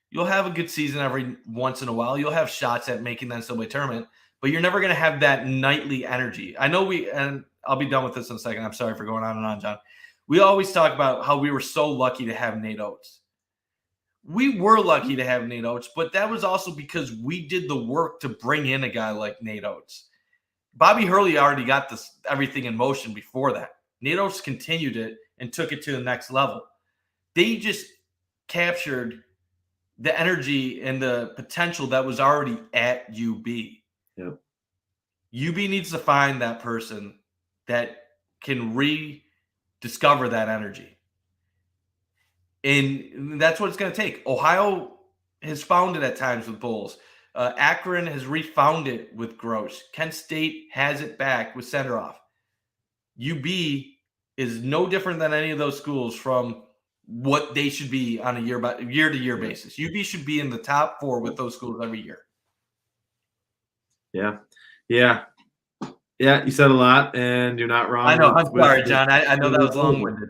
B: you'll have a good season every once in a while. You'll have shots at making that NCAA tournament, but you're never going to have that nightly energy. I know and I'll be done with this in a second. I'm sorry for going on and on, John. We always talk about how we were so lucky to have Nate Oates. We were lucky to have Nate Oates, but that was also because we did the work to bring in a guy like Nate Oates. Bobby Hurley already got everything in motion before that. Nate Oates continued it and took it to the next level. They just captured the energy and the potential that was already at UB.
A: Yep.
B: UB needs to find that person that can rediscover that energy. And that's what it's going to take. Ohio has found it at times with Bowles. Akron has refound it with Gross. Kent State has it back with Senderoff. UB is no different than any of those schools from what they should be on a year-to-year basis. UB should be in the top 4 with those schools every year.
A: Yeah. You said a lot, and you're not wrong.
B: I know. I'm sorry, John. I know that was long-winded.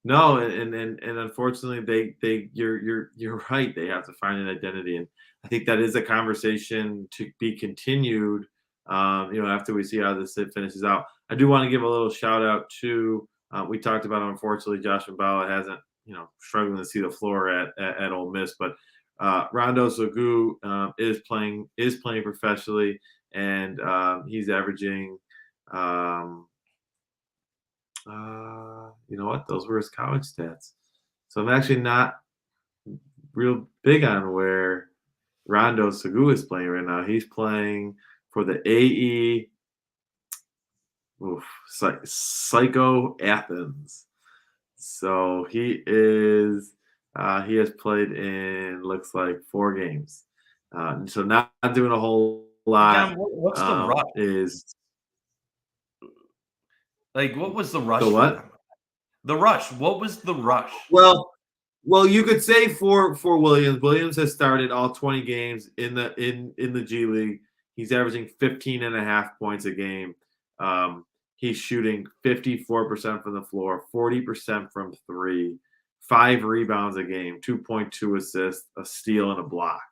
A: No, and unfortunately, you're right. They have to find an identity, and I think that is a conversation to be continued. After we see how this finishes out. I do want to give a little shout out to. We talked about, unfortunately, Josh Mballa hasn't, struggling to see the floor at Ole Miss, but Rondo Sogu is playing professionally, and he's averaging. You know what? Those were his college stats. So I'm actually not real big on where Rondo Sogu is playing right now. He's playing for the AE Psycho Athens. So he has played in, looks like, 4 games. So not doing a whole lot.
B: John, what's the rush? What was the rush?
A: The what?
B: The rush. What was the rush?
A: Well, you could say for Williams. Williams has started all 20 games in the G League. He's averaging 15.5 points a game. He's shooting 54% from the floor, 40% from 3, 5 rebounds a game, 2.2 assists, a steal, and a block.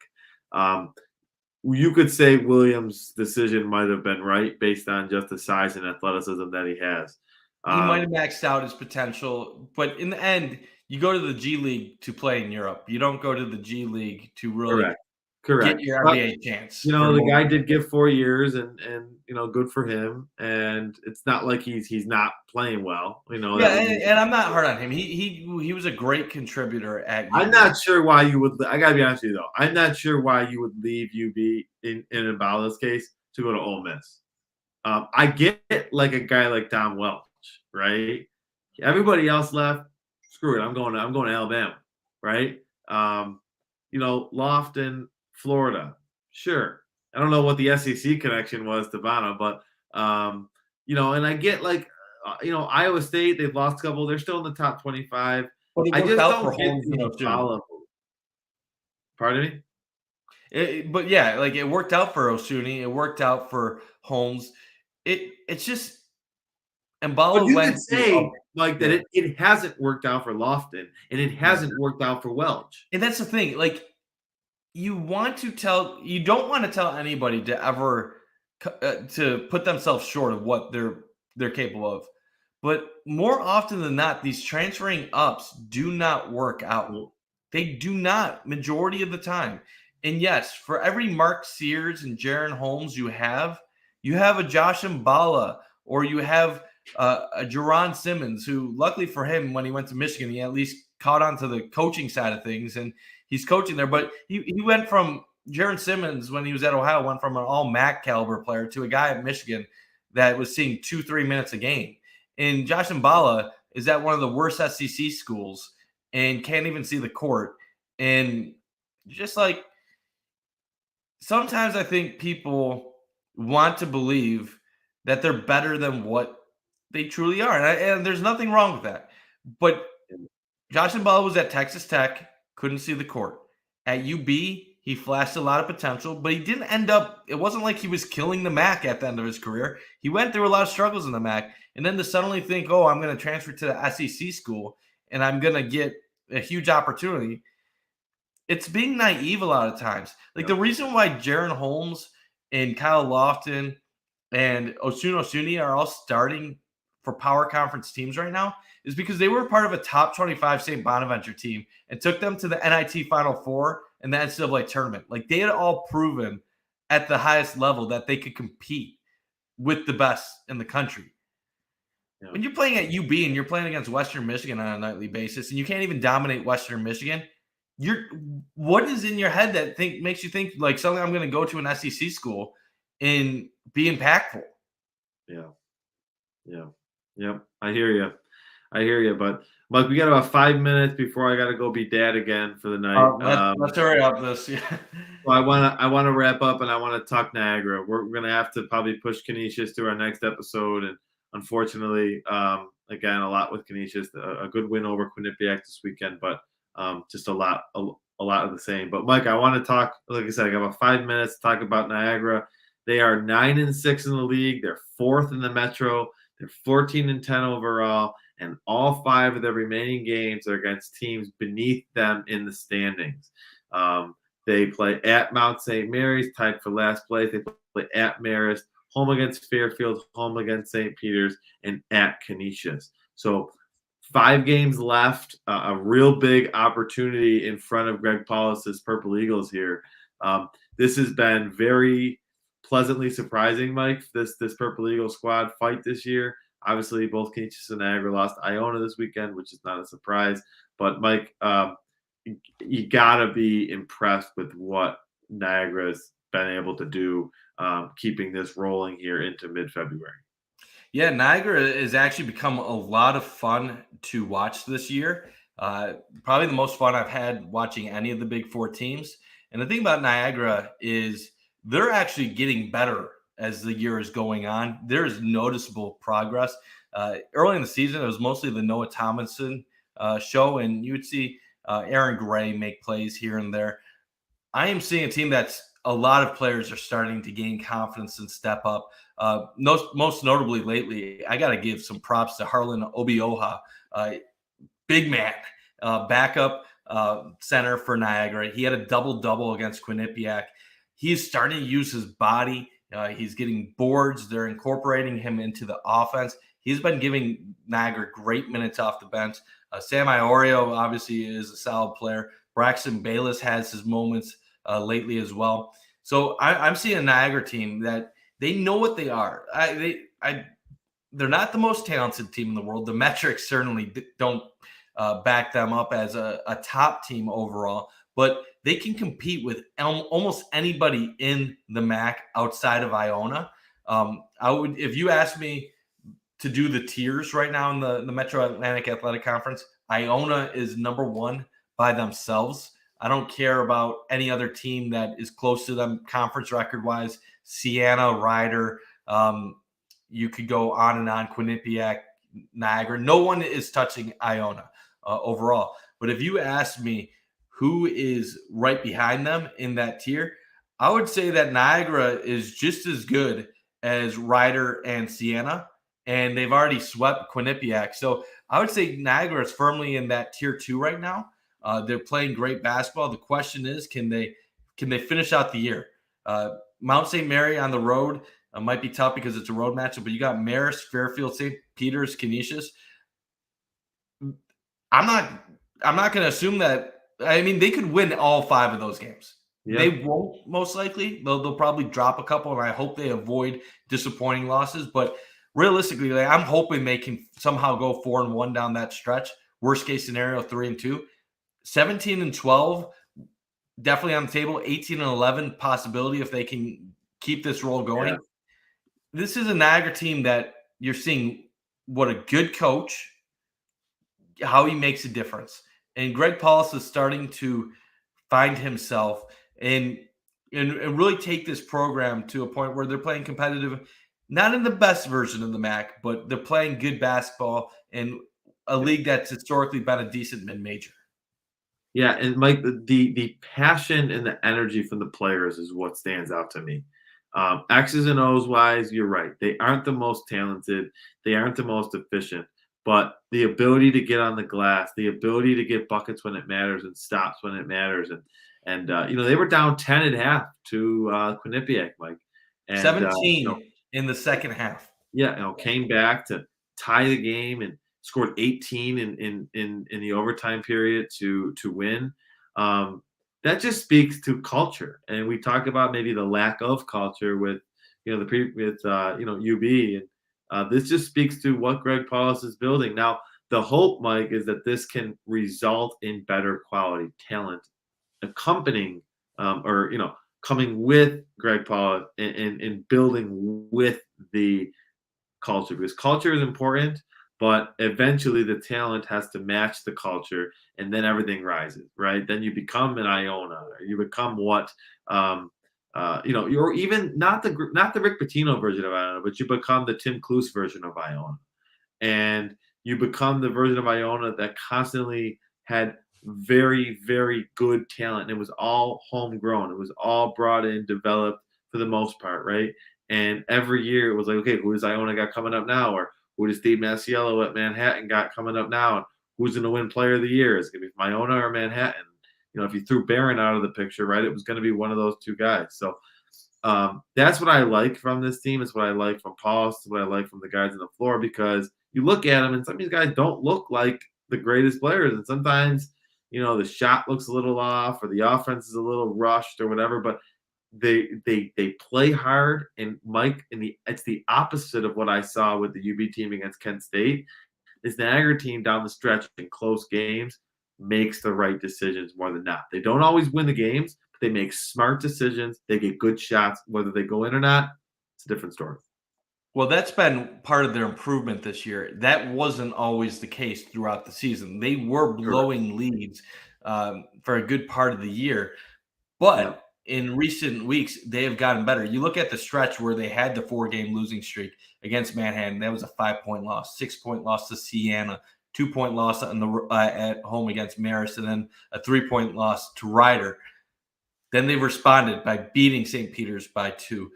A: You could say Williams' decision might have been right based on just the size and athleticism that he has.
B: He might have maxed out his potential, but in the end, you go to the G League to play in Europe. You don't go to the G League to really
A: Correct.
B: get your NBA chance.
A: The guy did give 4 years, and good for him. And it's not like he's not playing well.
B: Yeah, and I'm not hard on him. He was a great contributor at UB.
A: I'm not sure why you would. I gotta be honest with you though. I'm not sure why you would leave UB in Mbala's case to go to Ole Miss. I get like a guy like Tom Welch, right? Everybody else left. Screw it. I'm going to Alabama, right? Lofton, Florida. Sure. I don't know what the SEC connection was to Bono, but and I get Iowa State, they've lost a couple. They're still in the top 25.
B: But
A: I just don't get the follow. Pardon me?
B: But yeah, it worked out for Osuni. It worked out for Holmes. It's just Mballa went.
A: Could say that it hasn't worked out for Lofton, and it hasn't worked out for Welch.
B: And that's the thing. You don't want to tell anybody to ever to put themselves short of what they're capable of. But more often than not, these transferring ups do not work out. They do not, majority of the time. And yes, for every Mark Sears and Jaron Holmes you have a Josh Mballa, or you have a Jerron Simmons, who, luckily for him, when he went to Michigan, he at least caught on to the coaching side of things, and he's coaching there. But he went from Jaron Simmons, when he was at Ohio, went from an all-MAC caliber player to a guy at Michigan that was seeing 2-3 minutes a game. And Josh Mballa is at one of the worst SEC schools and can't even see the court. And just sometimes I think people want to believe that they're better than what they truly are. And there's nothing wrong with that. But Josh Mballa was at Texas Tech, couldn't see the court. At UB, he flashed a lot of potential, but he didn't end up – it wasn't like he was killing the MAC at the end of his career. He went through a lot of struggles in the MAC. And then to suddenly think, I'm going to transfer to the SEC school and I'm going to get a huge opportunity. It's being naive a lot of times. The reason why Jaron Holmes and Kyle Lofton and Osun Osuni are all starting for power conference teams right now is because they were part of a top 25 St. Bonaventure team and took them to the NIT Final Four and the NCAA tournament. Like they had all proven at the highest level that they could compete with the best in the country.
A: Yeah.
B: When you're playing at UB and you're playing against Western Michigan on a nightly basis and you can't even dominate Western Michigan, what is in your head that makes you think like something I'm going to go to an SEC school and be impactful?
A: Yeah. Yeah. Yep. I hear you. But Mike, we got about 5 minutes before I got to go be dad again for the night.
B: Let's hurry up this. Yeah.
A: So I want to wrap up and I want to talk Niagara. We're gonna have to probably push Canisius to our next episode, and unfortunately, again, a lot with Canisius. A good win over Quinnipiac this weekend, but just a lot of the same. But Mike, I want to talk. Like I said, I got about 5 minutes to talk about Niagara. They are 9-6 in the league. They're fourth in the Metro. They're 14-10 overall, and all 5 of their remaining games are against teams beneath them in the standings. They play at Mount St. Mary's, tied for last place. They play at Marist, home against Fairfield, home against St. Peter's, and at Canisius. So 5 games left, a real big opportunity in front of Greg Paulus's Purple Eagles here. This has been very pleasantly surprising, Mike, this Purple Eagle squad fight this year. Obviously, both Canisius and Niagara lost Iona this weekend, which is not a surprise. But, Mike, you got to be impressed with what Niagara's been able to do, keeping this rolling here into mid-February.
B: Yeah, Niagara has actually become a lot of fun to watch this year. Probably the most fun I've had watching any of the Big Four teams. And the thing about Niagara is they're actually getting better as the year is going on. There's noticeable progress. Early in the season, it was mostly the Noah Tomlinson show, and you would see Aaron Gray make plays here and there. I am seeing a team that's a lot of players are starting to gain confidence and step up. Most notably lately, I got to give some props to Harlan Obioha, big man, backup center for Niagara. He had a double-double against Quinnipiac. He's starting to use his body. He's getting boards. They're incorporating him into the offense. He's been giving Niagara great minutes off the bench. Sam Iorio obviously is a solid player. Braxton Bayless has his moments lately as well. So I'm seeing a Niagara team that they know what they are. They're not the most talented team in the world. The metrics certainly don't back them up as a top team overall, but they can compete with almost anybody in the MAC outside of Iona. If you asked me to do the tiers right now in the Metro Atlantic Athletic Conference, Iona is number 1 by themselves. I don't care about any other team that is close to them conference record-wise. Siena, Ryder, you could go on and on, Quinnipiac, Niagara. No one is touching Iona overall. But if you ask me who is right behind them in that tier, I would say that Niagara is just as good as Ryder and Siena, and they've already swept Quinnipiac. So I would say Niagara is firmly in that tier 2 right now. They're playing great basketball. The question is, can they finish out the year? Mount St. Mary on the road might be tough because it's a road matchup, but you got Marist, Fairfield, St. Peter's, Canisius. I'm not going to assume that. I mean, they could win all 5 of those games. Yeah. They won't, most likely. They'll probably drop a couple, and I hope they avoid disappointing losses. But realistically, I'm hoping they can somehow go 4-1 down that stretch. Worst case scenario, 3-2. 17-12, definitely on the table. 18-11 possibility if they can keep this roll going. Yeah. This is a Niagara team that you're seeing what a good coach, how he makes a difference. And Greg Paulus is starting to find himself and really take this program to a point where they're playing competitive, not in the best version of the MAC, but they're playing good basketball in a league that's historically been a decent mid-major.
A: Yeah, and Mike, the passion and the energy from the players is what stands out to me. X's and O's wise, you're right. They aren't the most talented. They aren't the most efficient. But the ability to get on the glass, the ability to get buckets when it matters and stops when it matters. And they were down 10 at half to Quinnipiac, Mike. and you know,
B: 17 in the second half.
A: yeah, came back to tie the game and scored 18 in the overtime period to win. Um, that just speaks to culture, and we talk about maybe the lack of culture with UB, and this just speaks to what Greg Paulus is building. Now, the hope, Mike, is that this can result in better quality talent accompanying or coming with Greg Paul and building with the culture, because culture is important, but eventually the talent has to match the culture, and then everything rises, right? Then you become an Iona, or you become what you're even not the Rick Pitino version of Iona, but you become the Tim Kluse version of Iona, and you become the version of Iona that constantly had very, very good talent. It was all homegrown. It was all brought in, developed for the most part, right? And every year it was like, okay, who does Iona got coming up now? Or who does Steve Masiello at Manhattan got coming up now? And who's going to win Player of the Year? Is it going to be from Iona or Manhattan? If you threw Barron out of the picture, right, it was going to be one of those two guys. So that's what I like from this team. It's what I like from Paul. It's what I like from the guys on the floor, because you look at them and some of these guys don't look like the greatest players. And sometimes, the shot looks a little off or the offense is a little rushed or whatever, but they play hard. And Mike, it's the opposite of what I saw with the UB team against Kent State. This Niagara team down the stretch in close games makes the right decisions more than not. They don't always win the games, but they make smart decisions. They get good shots. Whether they go in or not, it's a different story.
B: Well, that's been part of their improvement this year. That wasn't always the case throughout the season. They were
A: Correct.
B: blowing leads for a good part of the year,
A: Yeah.
B: but in recent weeks they have gotten better. You look at the stretch where they had the 4-game losing streak against Manhattan. That was a 5-point loss, 6-point loss to Siena, 2-point loss at home against Marist, and then a 3-point loss to Ryder. Then they responded by beating St. Peter's by 2,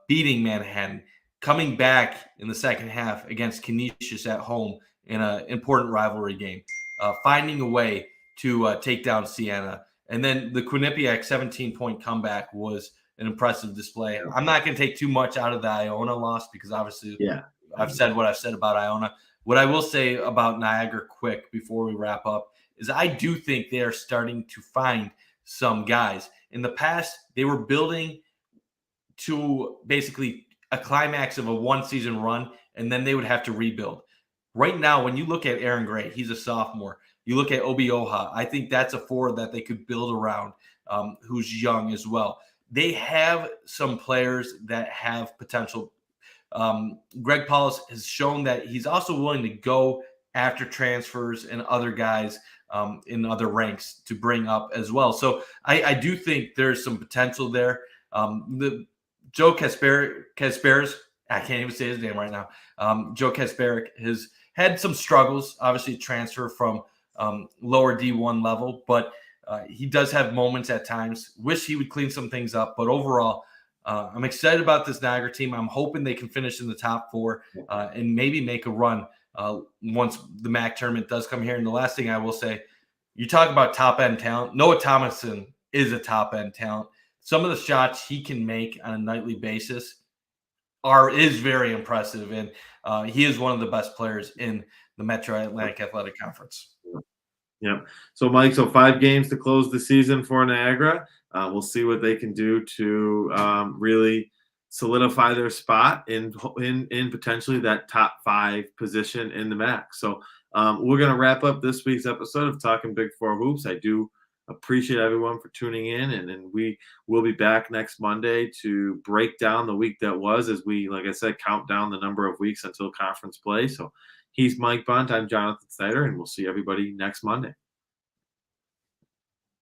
B: beating Manhattan, coming back in the second half against Canisius at home in an important rivalry game, finding a way to take down Siena. And then the Quinnipiac 17-point comeback was an impressive display. I'm not going to take too much out of the Iona loss because obviously
A: Yeah.
B: I've said what I've said about Iona. What I will say about Niagara quick before we wrap up is I do think they are starting to find some guys. In the past, they were building to basically a climax of a one-season run, and then they would have to rebuild. Right now, when you look at Aaron Gray, he's a sophomore. You look at Obi Oha, I think that's a forward that they could build around, who's young as well. They have some players that have potential. Greg Paulus has shown that he's also willing to go after transfers and other guys in other ranks to bring up as well. So I do think there's some potential there. The Joe Kasparis, I can't even say his name right now. Joe Kasparik has had some struggles, obviously transfer from lower D1 level, but he does have moments at times. Wish he would clean some things up, but overall, I'm excited about this Niagara team. I'm hoping they can finish in the top 4 and maybe make a run once the MAC tournament does come here. And the last thing I will say, you talk about top-end talent. Noah Thomason is a top-end talent. Some of the shots he can make on a nightly basis is very impressive, and he is one of the best players in the Metro Atlantic Athletic Conference.
A: Yeah. So, Mike, 5 games to close the season for Niagara. We'll see what they can do to really solidify their spot in potentially that top 5 position in the MAC. So we're going to wrap up this week's episode of Talking Big Four Hoops. I do appreciate everyone for tuning in, and we will be back next Monday to break down the week that was, as we, like I said, count down the number of weeks until conference play. So he's Mike Bunt. I'm Jonathan Snyder, and we'll see everybody next Monday.